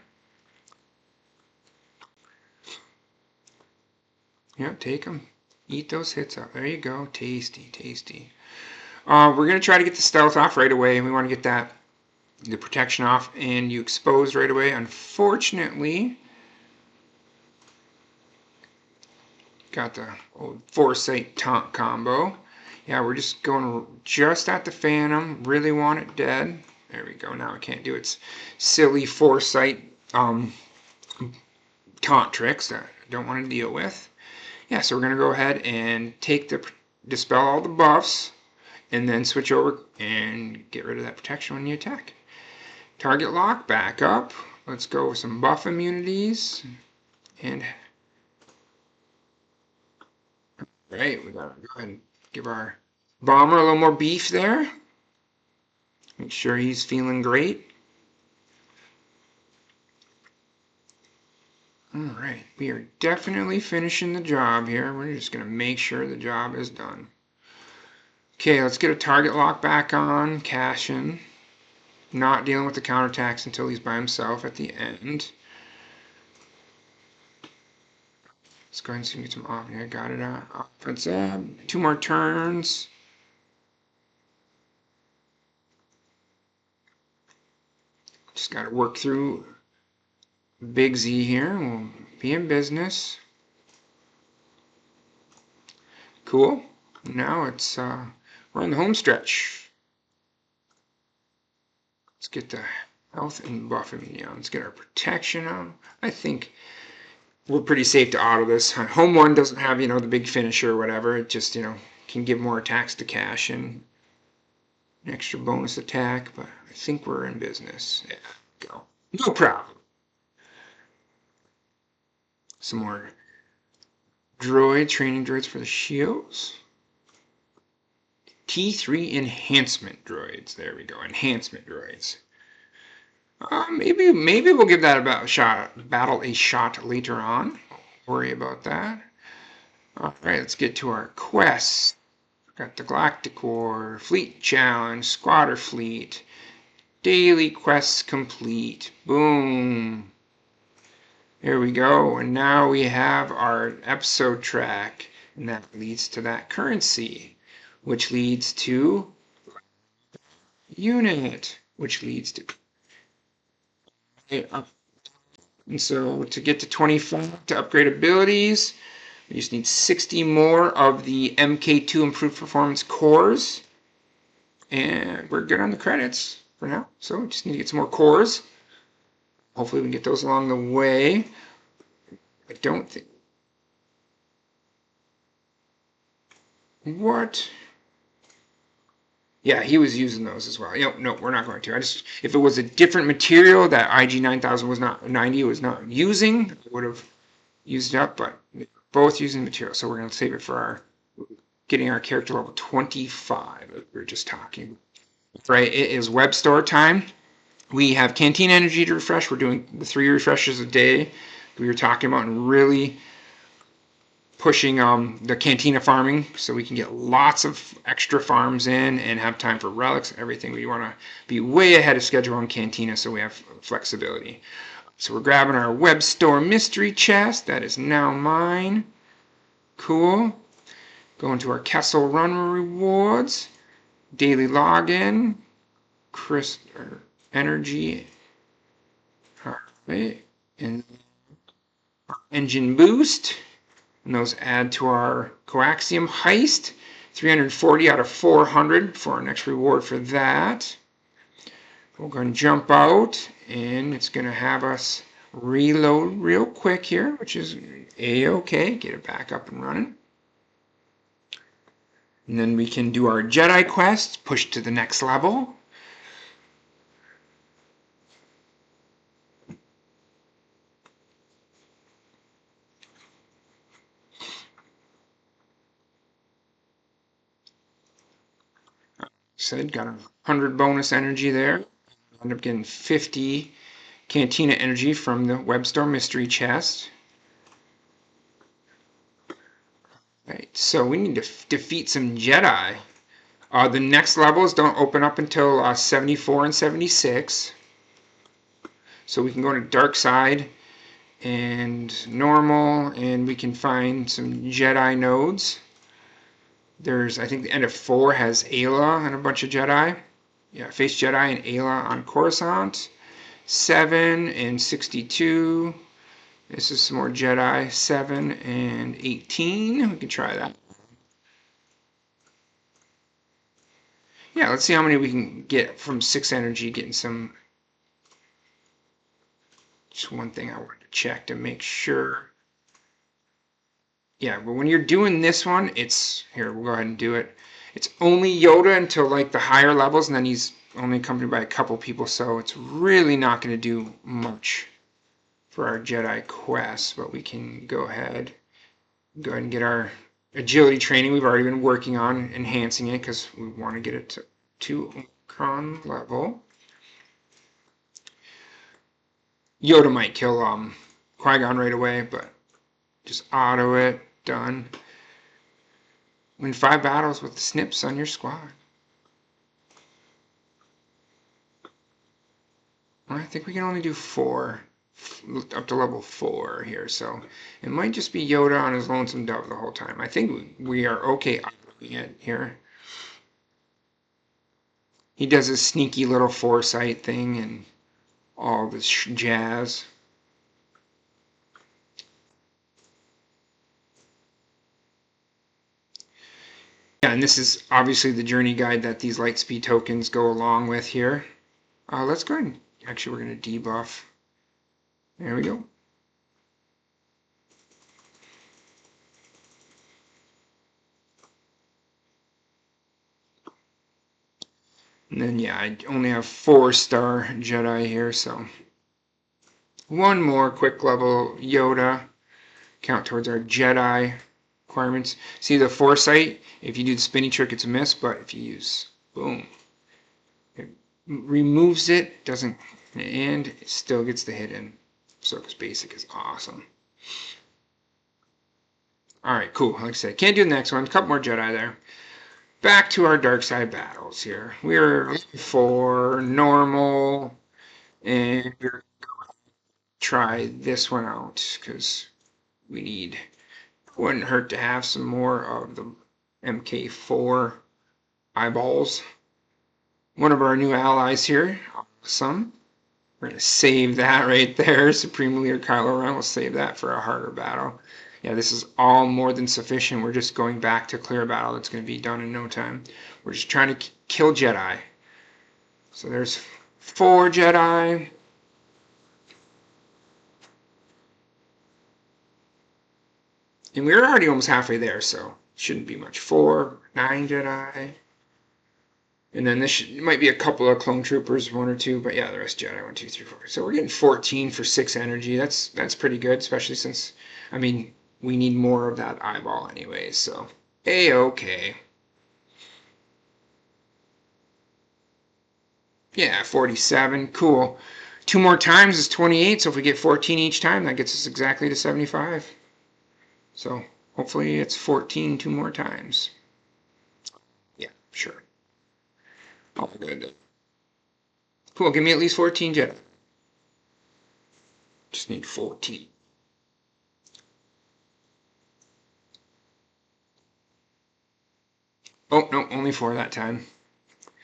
Yeah, take them. Eat those hits up. There you go. Tasty, tasty. We're going to try to get the stealth off right away. We want to get the protection off and you exposed right away. Unfortunately, got the old Foresight taunt combo. Yeah, we're just going just at the Phantom. Really want it dead. There we go. Now I can't do its silly Foresight taunt tricks that I don't want to deal with. Yeah, so we're going to go ahead and dispel all the buffs and then switch over and get rid of that protection when you attack. Target lock, back up. Let's go with some buff immunities. And right, we gotta go ahead and give our bomber a little more beef there. Make sure he's feeling great. Alright, we are definitely finishing the job here. We're just going to make sure the job is done. Okay, let's get a target lock back on, cash in. Not dealing with the counterattacks until he's by himself at the end. Let's go ahead and see if we can get some off here. Got it out. Offense up. 2 more turns. Just got to work through Big Z here. We'll be in business. Cool. Now it's we're on the home stretch. Let's get the health and buff immunity on. Let's get our protection on. I think we're pretty safe to auto this. Home 1 doesn't have, the big finisher or whatever. It just, can give more attacks to cash and an extra bonus attack, but I think we're in business. Yeah, go. No problem. Some more training droids for the shields. T3 enhancement droids. There we go, enhancement droids. Maybe we'll give that battle a shot later on. Don't worry about that. All right, let's get to our quests. Got the Galactic War, Fleet Challenge, Squatter Fleet, Daily Quests complete. Boom. There we go, and now we have our episode track, and that leads to that currency, which leads to unit, which leads to... And so to get to 25 to upgrade abilities, we just need 60 more of the MK2 improved performance cores, and we're good on the credits for now. So we just need to get some more cores. Hopefully we can get those along the way. I don't think... What? Yeah, he was using those as well. No, we're not going to. If it was a different material that IG-9000 was not, 90 was not using, I would have used it up, but both using material. So we're going to save it for getting our character level 25 that we were just talking. Right, it is web store time. We have Canteen Energy to refresh. We're doing the 3 refreshes a day we were talking about and really pushing the Cantina farming so we can get lots of extra farms in and have time for relics and everything. We want to be way ahead of schedule on Cantina so we have flexibility. So we're grabbing our web store mystery chest. That is now mine. Cool. Going to our Kessel Run rewards. Daily login. Energy. Alright. And our engine boost. And those add to our coaxium heist. 340 out of 400 for our next reward for that. We're going to jump out and it's going to have us reload real quick here, which is a-okay. Get it back up and running. And then we can do our Jedi quest, push to the next level. Said got 100 bonus energy there. End up getting 50 Cantina energy from the web store mystery chest. Right, so we need to defeat some Jedi. The next levels don't open up until 74 and 76. So we can go to dark side and normal, and we can find some Jedi nodes. There's, I think the end of 4 has Ayla and a bunch of Jedi. Yeah, face Jedi and Ayla on Coruscant. 7 and 62. This is some more Jedi. 7 and 18. We can try that. Yeah, let's see how many we can get from 6 energy, getting some. Just one thing I wanted to check to make sure. Yeah, but when you're doing this one, it's, here, we'll go ahead and do it. It's only Yoda until like the higher levels, and then he's only accompanied by a couple people, so it's really not going to do much for our Jedi quest, but we can go ahead and get our agility training. We've already been working on enhancing it because we want to get it to 2 Omicron level. Yoda might kill Qui-Gon right away, but just auto it. Done. Win 5 battles with the snips on your squad. I think we can only do 4, up to level 4 here, so it might just be Yoda on his lonesome dove the whole time. I think we are okay doing it here. He does his sneaky little foresight thing and all this jazz. Yeah, and this is obviously the journey guide that these Lightspeed tokens go along with here. Let's go ahead and, actually we're going to debuff. There we go. And then, yeah, I only have 4-star Jedi here, so one more quick level Yoda. Count towards our Jedi requirements. See the foresight? If you do the spinny trick, it's a miss, but if you use, boom, it removes it, doesn't, and it still gets the hit in. Circus Basic is awesome. Alright, cool. Like I said, can't do the next one. A couple more Jedi there. Back to our dark side battles here. We're looking for normal, and we're going to try this one out because we need, wouldn't hurt to have some more of the MK4 eyeballs. One of our new allies here, awesome. We're going to save that right there. Supreme Leader Kylo Ren will save that for a harder battle. Yeah, this is all more than sufficient. We're just going back to clear a battle that's going to be done in no time. We're just trying to kill Jedi. So there's 4 Jedi. And we're already almost halfway there, so shouldn't be much. 4, 9 Jedi. And then this might be a couple of clone troopers, 1 or 2, but yeah, the rest Jedi, 1, 2, 3, 4. So we're getting 14 for 6 energy. That's pretty good, especially since, I mean, we need more of that eyeball anyway, so A-okay. Yeah, 47, cool. 2 more times is 28, so if we get 14 each time, that gets us exactly to 75. So hopefully it's 14 2 more times. Yeah, sure. All good. Cool, give me at least 14 Jedi. Just need 14. Oh, no, only 4 that time.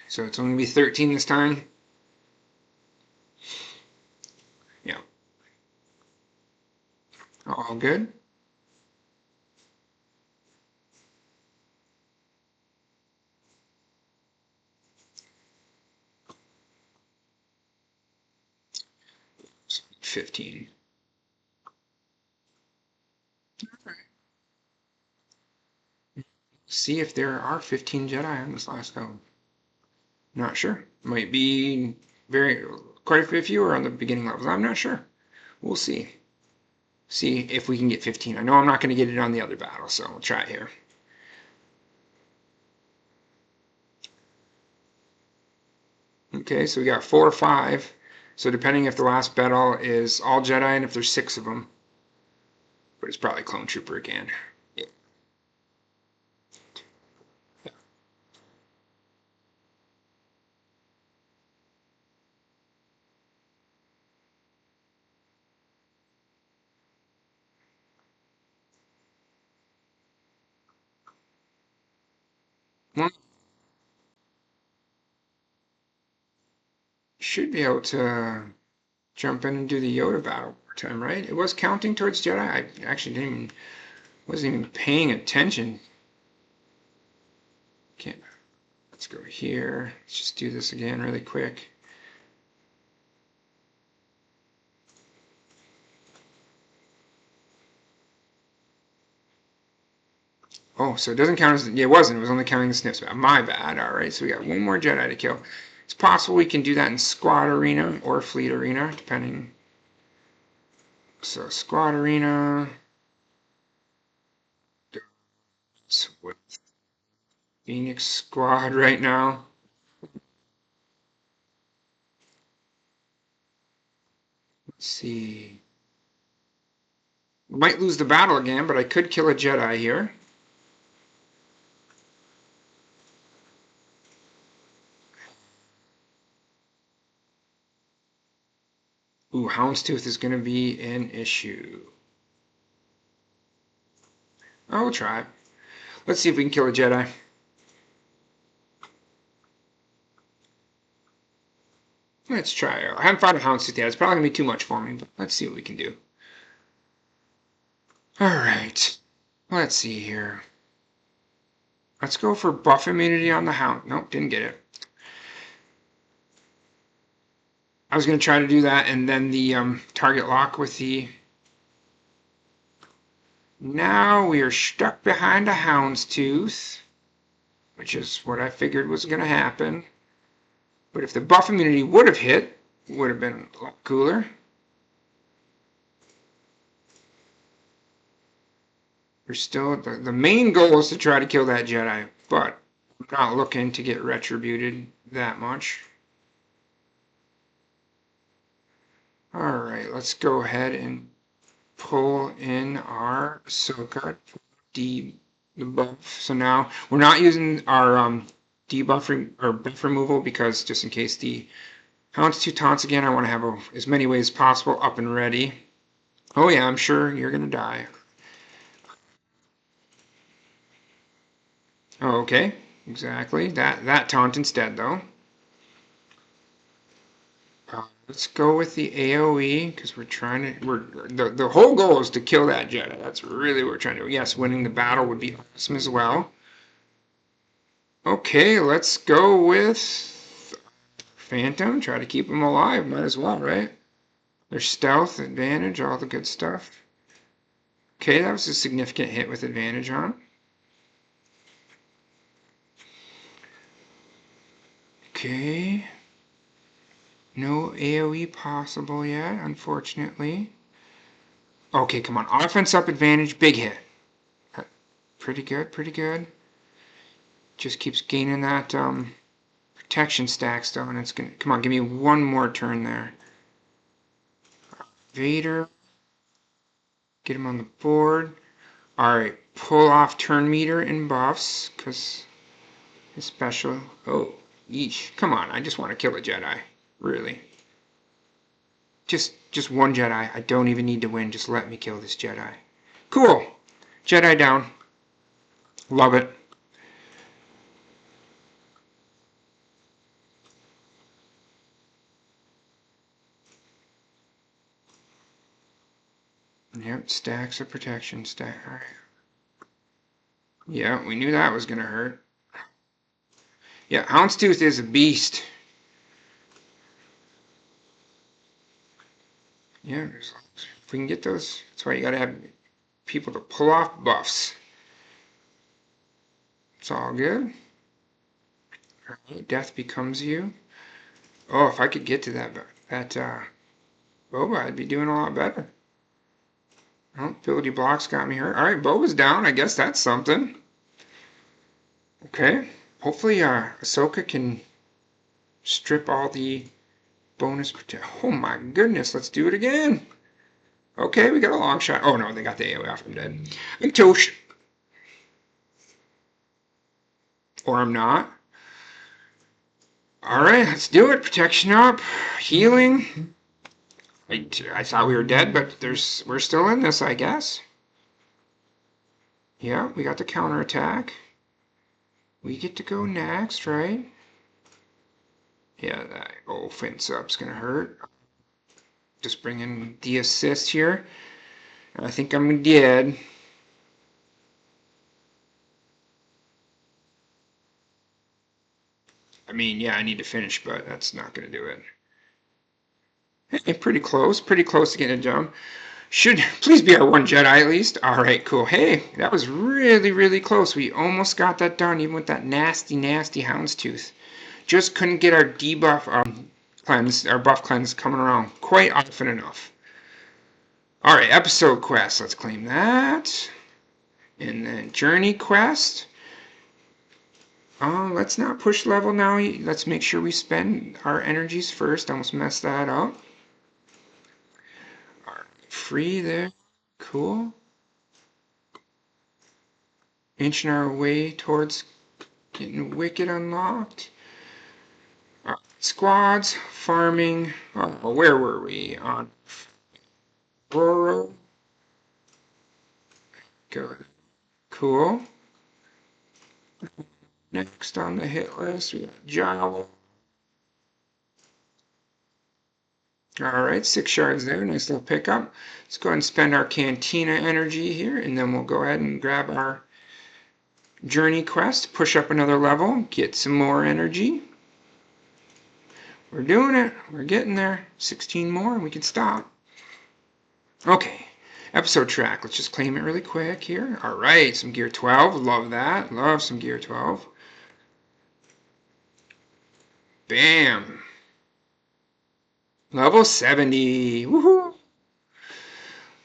So it's only going to be 13 this time. Yeah. All good. So 15. See if there are 15 Jedi on this last go. Not sure. Might be quite a few are on the beginning levels. I'm not sure. We'll see. See if we can get 15. I know I'm not going to get it on the other battle, so we'll try it here. Okay, so we got 4 or 5. So depending if the last battle is all Jedi and if there's 6 of them. But it's probably Clone Trooper again. Yeah. Well, should be able to jump in and do the Yoda battle one more time, right? It was counting towards Jedi. I actually wasn't even paying attention. Can't. Let's go here. Let's just do this again really quick. Oh, so it doesn't count as, it wasn't, it was only counting the snips. My bad. All right, so we got one more Jedi to kill. It's possible we can do that in Squad Arena or Fleet Arena, depending. So Squad Arena. It's with Phoenix Squad right now. Let's see. Might lose the battle again, but I could kill a Jedi here. Ooh, Houndstooth is going to be an issue. Oh, we'll try. Let's see if we can kill a Jedi. Let's try. I haven't fought a Houndstooth yet. It's probably going to be too much for me, but let's see what we can do. Alright. Let's see here. Let's go for buff immunity on the Hound. Nope, didn't get it. I was going to try to do that and then the target lock with the... Now we are stuck behind a Houndstooth, which is what I figured was going to happen. But if the buff immunity would have hit, it would have been a lot cooler. We're still, the main goal is to try to kill that Jedi, but I'm not looking to get retributed that much. Alright, let's go ahead and pull in our Ahsoka debuff. So now we're not using our debuff or buff removal because just in case the Houndstooth taunts again, I want to have as many ways as possible up and ready. Oh yeah, I'm sure you're gonna die. Oh, okay, exactly. That taunt instead though. Let's go with the AoE because we're trying to. The whole goal is to kill that Jedi. That's really what we're trying to do. Yes, winning the battle would be awesome as well. Okay, let's go with Phantom. Try to keep them alive. Might as well, right? There's stealth, advantage, all the good stuff. Okay, that was a significant hit with advantage on. Okay. No AoE possible yet, unfortunately. Okay, come on. Offense up advantage, big hit. Pretty good, pretty good. Just keeps gaining that protection stacks though, and it's gonna come on, give me one more turn there. Vader. Get him on the board. Alright, pull off turn meter and buffs, because his special. Oh, yeesh. Come on, I just want to kill a Jedi. Really. Just one Jedi. I don't even need to win. Just let me kill this Jedi. Cool. Jedi down. Love it. Yep, stacks of protection. Stack. All right. Yeah, we knew that was going to hurt. Yeah, Houndstooth is a beast. Yeah, if we can get those, that's why you got to have people to pull off buffs. It's all good. Alright, death becomes you. Oh, if I could get to that Boba, I'd be doing a lot better. Oh, ability blocks got me hurt. Alright, Boba's down. I guess that's something. Okay. Hopefully Ahsoka can strip all the bonus protection. Oh my goodness, let's do it again. Okay, we got a long shot. Oh no, they got the AoE off. I'm dead. I'm toast. Or I'm not. Alright, let's do it. Protection up. Healing. I thought we were dead, but we're still in this, I guess. Yeah, we got the counterattack. We get to go next, right? Yeah, that fence up's gonna hurt. Just bring in the assist here. I think I'm dead. I mean, yeah, I need to finish, but that's not gonna do it. Hey, pretty close to getting a jump. Should please be our one Jedi at least. All right, cool. Hey, that was really, really close. We almost got that done, even with that nasty, nasty houndstooth. Just couldn't get our debuff cleanse, our buff cleanse coming around quite often enough. All right, episode quest. Let's claim that. And then journey quest. Let's not push level now. Let's make sure we spend our energies first. Almost messed that up. All right, free there. Cool. Inching our way towards getting Wicked unlocked. Squads, farming. Oh, where were we? On Roro. Good. Cool. Next on the hit list, we got Jawa. Alright, 6 shards there. Nice little pickup. Let's go ahead and spend our Cantina energy here, and then we'll go ahead and grab our Journey quest, push up another level, get some more energy. We're doing it. We're getting there. 16 more, and we can stop. Okay. Episode track. Let's just claim it really quick here. Alright, some gear 12. Love that. Love some gear 12. Bam. Level 70. Woohoo.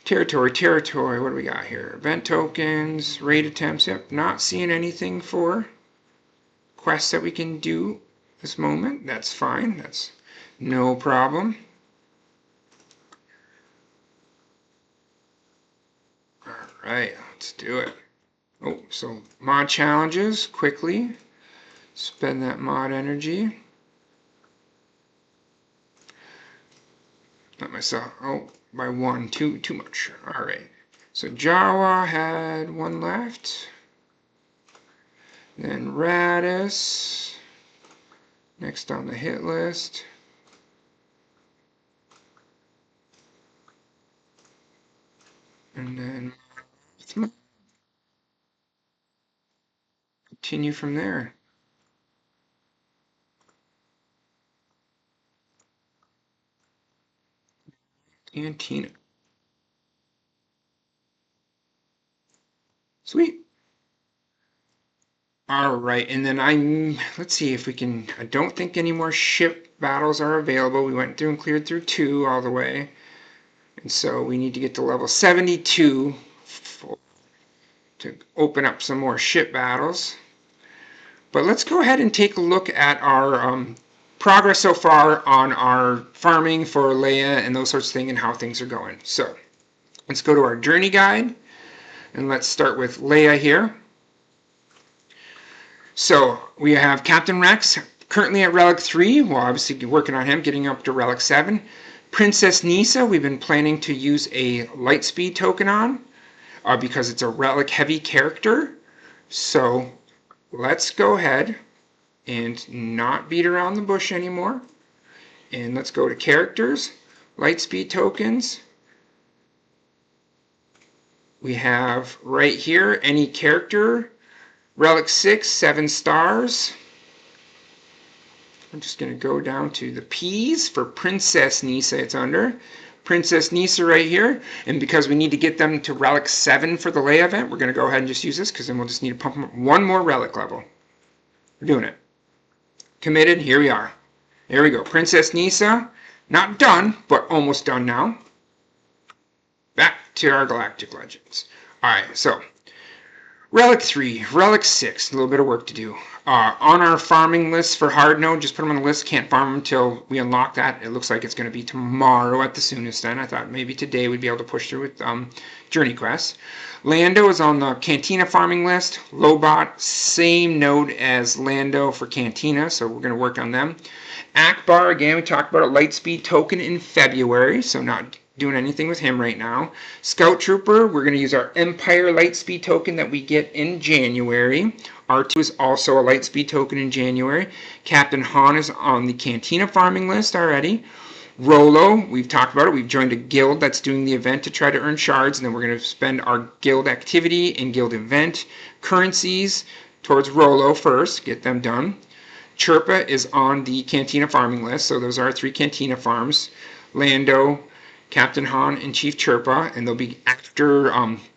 Territory. What do we got here? Event tokens, raid attempts. Yep, not seeing anything for quests that we can do this moment. That's fine. That's no problem. Alright, let's do it. Oh, so mod challenges, quickly. Spend that mod energy. Not myself. Oh, by one. Too much. Alright. So Jawa had one left. Then Radis. Next on the hit list. And then continue from there. Cantina. Sweet. Alright, and then let's see if we can, I don't think any more ship battles are available. We went through and cleared through 2 all the way. And so we need to get to level 72 to open up some more ship battles. But let's go ahead and take a look at our progress so far on our farming for Leia and those sorts of things and how things are going. So let's go to our journey guide and let's start with Leia here. So we have Captain Rex currently at Relic 3. Well, obviously working on him, getting up to Relic 7. Princess Nisa, we've been planning to use a Lightspeed token on because it's a Relic heavy character. So let's go ahead and not beat around the bush anymore. And let's go to characters, Lightspeed tokens. We have right here any character, Relic 6, 7 stars. I'm just going to go down to the P's for Princess Nisa. It's under Princess Nisa right here. And because we need to get them to Relic 7 for the Leia event, we're going to go ahead and just use this because then we'll just need to pump them up one more Relic level. We're doing it. Committed. Here we are. There we go. Princess Nisa. Not done, but almost done now. Back to our Galactic Legends. Alright, so Relic 3, Relic 6, a little bit of work to do. On our farming list for hard node, just put them on the list. Can't farm them until we unlock that. It looks like it's going to be tomorrow at the soonest then. I thought maybe today we'd be able to push through with journey quests. Lando is on the Cantina farming list. Lobot, same node as Lando for Cantina, so we're going to work on them. Akbar, again, we talked about a Lightspeed token in February, so not doing anything with him right now. Scout Trooper, we're going to use our Empire Lightspeed token that we get in January. R2 is also a Lightspeed token in January. Captain Han is on the Cantina farming list already. Rolo, we've talked about it. We've joined a guild that's doing the event to try to earn shards, and then we're going to spend our guild activity and guild event currencies towards Rolo first, get them done. Chirpa is on the Cantina farming list, so those are our 3 Cantina farms. Lando, Captain Han, and Chief Chirpa, and they'll be after,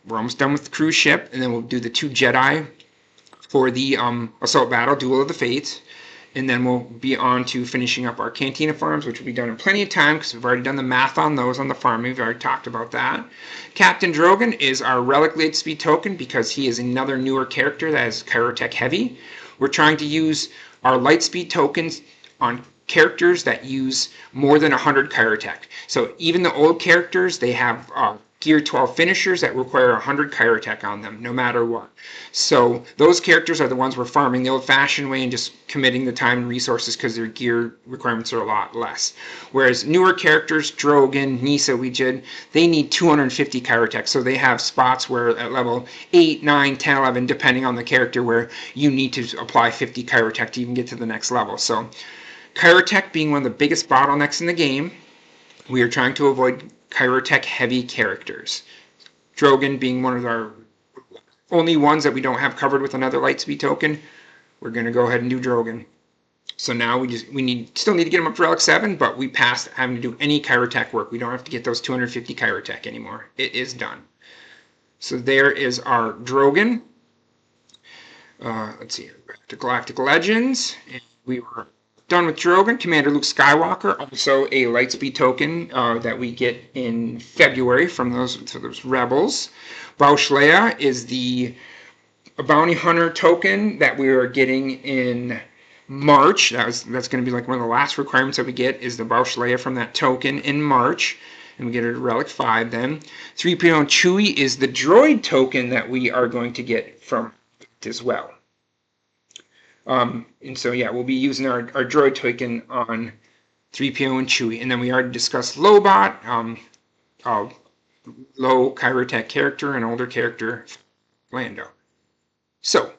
we're almost done with the cruise ship, and then we'll do the 2 Jedi for the assault battle, Duel of the Fates. And then we'll be on to finishing up our Cantina farms, which will be done in plenty of time because we've already done the math on those on the farm. We've already talked about that. Captain Drogon is our Relic Lightspeed token because he is another newer character that is Kyrotech heavy. We're trying to use our Lightspeed tokens on characters that use more than 100 Kyrotech. So even the old characters, they have Gear 12 finishers that require 100 Kyrotech on them, no matter what. So those characters are the ones we're farming the old-fashioned way and just committing the time and resources because their gear requirements are a lot less. Whereas newer characters, Drogon, Nisa, Weejid, they need 250 Kyrotech. So they have spots where at level 8, 9, 10, 11, depending on the character, where you need to apply 50 Kyrotech to even get to the next level. So Kyrotech being one of the biggest bottlenecks in the game, we are trying to avoid Kyrotech heavy characters. Drogon being one of our only ones that we don't have covered with another Lightspeed token. We're going to go ahead and do Drogon. So now we still need to get him up to Relic 7, but we passed having to do any Kyrotech work. We don't have to get those 250 Kyrotech anymore. It is done. So there is our Drogon. Let's see, back to Galactic Legends. And we were done with Drogon. Commander Luke Skywalker, also a Lightspeed token that we get in February from those rebels. Bausch Leia is the bounty hunter token that we are getting in March. That's going to be like one of the last requirements that we get is the Bausch Leia from that token in March. And we get it at Relic 5 then. 3PO and Chewie is the droid token that we are going to get from it as well. And so, yeah, we'll be using our droid token on 3PO and Chewie. And then we already discussed Lobot, low Kyrotech character, and older character, Lando. So,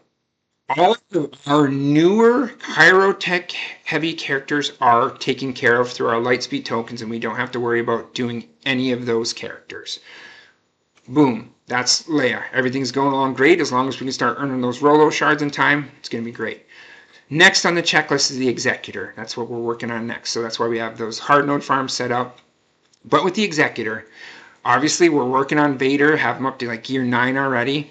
all of our newer Kyrotech heavy characters are taken care of through our Lightspeed tokens, and we don't have to worry about doing any of those characters. Boom. That's Leia. Everything's going along great. As long as we can start earning those Rolo shards in time, it's going to be great. Next on the checklist is the Executor. That's what we're working on next. So that's why we have those hard node farms set up. But with the Executor, obviously we're working on Vader, have him up to like Gear 9 already.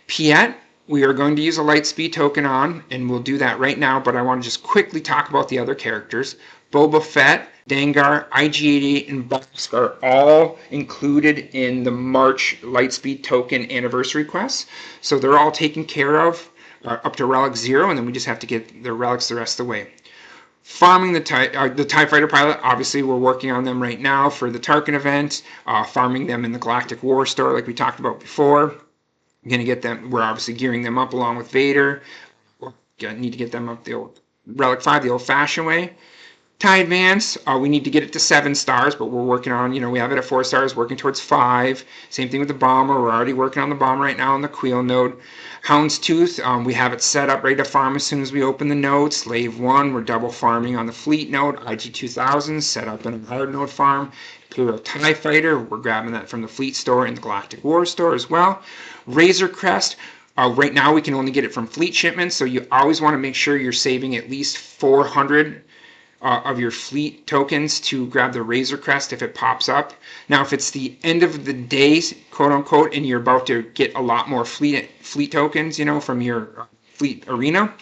Piet, we are going to use a Lightspeed token on, and we'll do that right now, but I want to just quickly talk about the other characters. Boba Fett, Dengar, IG-88, and Bossk are all included in the March Lightspeed token anniversary quest. So they're all taken care of up to Relic 0, and then we just have to get the relics the rest of the way. Farming the TIE Fighter pilot, obviously we're working on them right now for the Tarkin event, farming them in the Galactic War Store like we talked about before. Going to get them, we're obviously gearing them up along with Vader. Need to get them up the old Relic 5 the old-fashioned way. TIE Advance, we need to get it to 7 stars, but we're working on, we have it at 4 stars, working towards 5. Same thing with the Bomber. We're already working on the Bomber right now on the Queel node. Houndstooth, we have it set up ready to farm as soon as we open the node. Slave 1, we're double farming on the Fleet node. IG-2000, set up in a hard node farm. Imperial TIE Fighter, we're grabbing that from the Fleet store and the Galactic War store as well. Razor Crest, right now we can only get it from fleet shipments, so you always want to make sure you're saving at least 400 of your fleet tokens to grab the Razor Crest if it pops up. Now, if it's the end of the day, quote unquote, and you're about to get a lot more fleet tokens, from your fleet arena,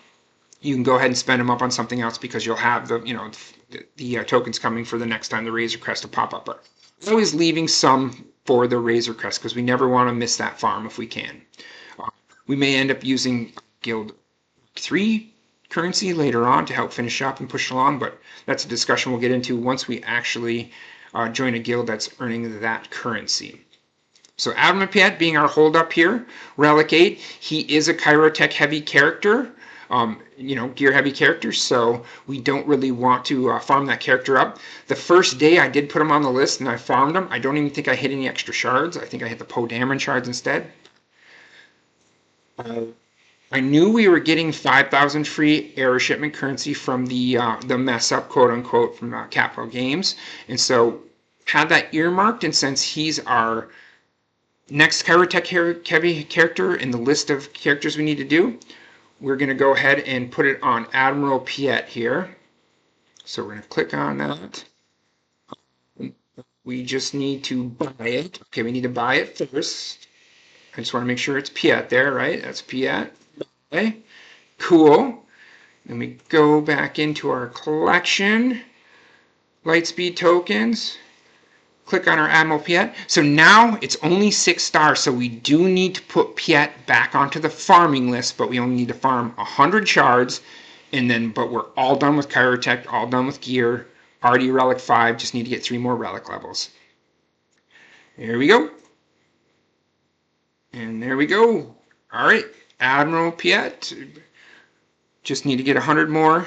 you can go ahead and spend them up on something else because you'll have the tokens coming for the next time the Razor Crest to pop up. But always leaving some for the Razor Crest because we never want to miss that farm if we can. We may end up using Guild 3 currency later on to help finish up and push along, but that's a discussion we'll get into once we actually join a guild that's earning that currency. So Admiral Piet being our hold up here, Relic 8, he is a Kyrotech heavy character. gear heavy characters, so we don't really want to farm that character up. The first day I did put him on the list and I farmed him. I don't even think I hit any extra shards. I think I hit the Poe Dameron shards instead. I knew we were getting 5,000 free error shipment currency from the mess up, quote unquote, from Capital Games, and so had that earmarked. And since he's our next Kyrotech heavy character in the list of characters we need to do, we're going to go ahead and put it on Admiral Piet here. So we're going to click on that. We just need to buy it. Okay, we need to buy it first. I just want to make sure it's Piet there, right? That's Piet. Okay, cool. Then we go back into our collection, Lightspeed tokens, click on our Admiral Piet. So now it's only 6 stars, so we do need to put Piet back onto the farming list, but we only need to farm 100 shards, but we're all done with Kyrotech, all done with gear, already Relic 5, just need to get 3 more Relic levels. There we go. And there we go. All right. Admiral Piet, just need to get 100 more.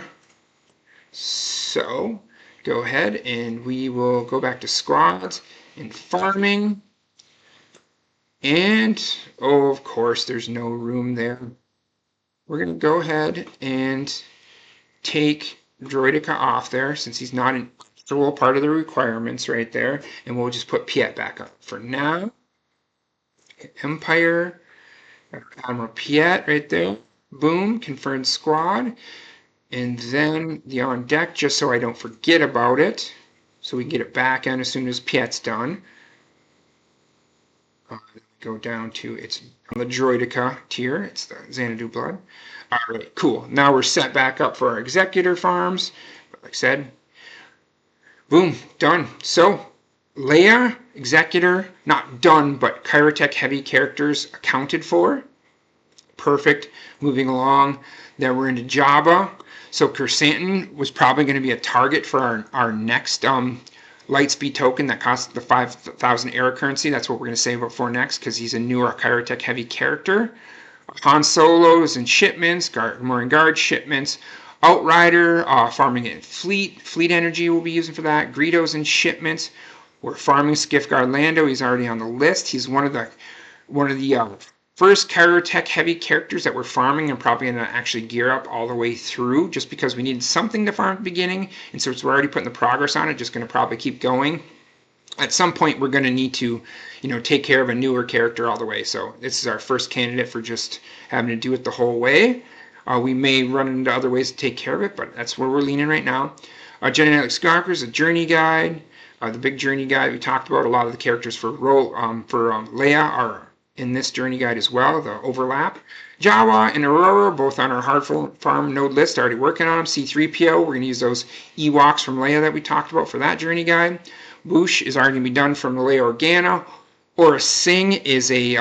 So go ahead and we will go back to squads and farming. And oh, of course, there's no room there. We're going to go ahead and take Droideka off there since he's not an actual part of the requirements right there. And we'll just put Piet back up for now. Empire. Admiral Piet right there. Boom, confirmed squad. And then the on deck, just so I don't forget about it, so we can get it back in as soon as Piet's done. Go down to, it's on the Droideka tier, it's the Xanadu blood. All right, cool. Now we're set back up for our executor farms. Like I said, boom, done. So Leia, Executor, not done, but Kyrotech heavy characters accounted for. Perfect. Moving along. Then we're into Jabba. So Kersantin was probably going to be a target for our next Lightspeed token that costs the 5,000 error currency. That's what we're going to save up for next because he's a newer Kyrotech heavy character. Han Solos and shipments, Mooring Guard shipments. Outrider, farming it. Fleet energy we'll be using for that. Greedos and shipments. We're farming Skiffguard Lando. He's already on the list. He's one of the first Kyrotech heavy characters that we're farming and probably going to actually gear up all the way through just because we needed something to farm at the beginning. And so we're already putting the progress on it, just going to probably keep going. At some point, we're going to need to, take care of a newer character all the way. So this is our first candidate for just having to do it the whole way. We may run into other ways to take care of it, but that's where we're leaning right now. Genetic Stalkers, a journey guide. The big journey guide we talked about, a lot of the characters for Leia are in this journey guide as well, the overlap. Jawa and Aurora, both on our hard farm node list, already working on them. C-3PO, we're going to use those Ewoks from Leia that we talked about for that journey guide. Boosh is already going to be done from the Leia Organa. Aura Singh is a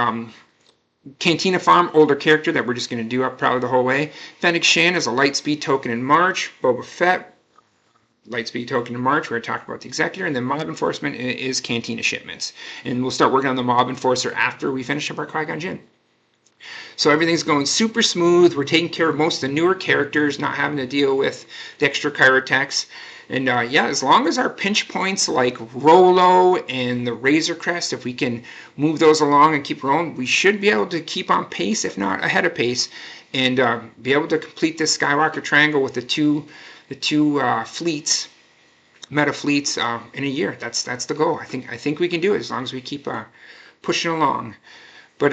Cantina farm, older character that we're just going to do up probably the whole way. Fennec Shan is a Lightspeed token in March. Boba Fett, Lightspeed token in March. We're going to talk about the Executor, and then Mob Enforcement is Cantina shipments. And we'll start working on the Mob Enforcer after we finish up our Qui-Gon Jinn. So everything's going super smooth. We're taking care of most of the newer characters, not having to deal with the extra Kyrotechs. And yeah, as long as our pinch points like Rolo and the Razor Crest, if we can move those along and keep rolling, we should be able to keep on pace, if not ahead of pace, and be able to complete this Skywalker Triangle with the two fleets, meta fleets, in a year. That's the goal. I think we can do it as long as we keep pushing along. But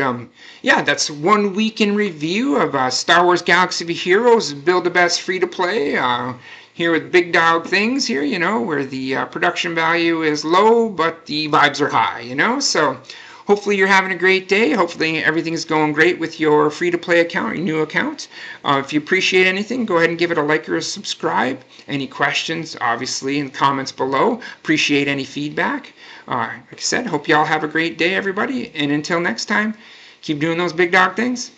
yeah, that's 1 week in review of Star Wars Galaxy of Heroes Build-A-Best free-to-play. Here with Big Dog Things here, where the production value is low, but the vibes are high, So hopefully you're having a great day. Hopefully everything's going great with your free-to-play account, your new account. If you appreciate anything, go ahead and give it a like or a subscribe. Any questions, obviously, in the comments below. Appreciate any feedback. Like I said, hope y'all have a great day, everybody. And until next time, keep doing those big dog things.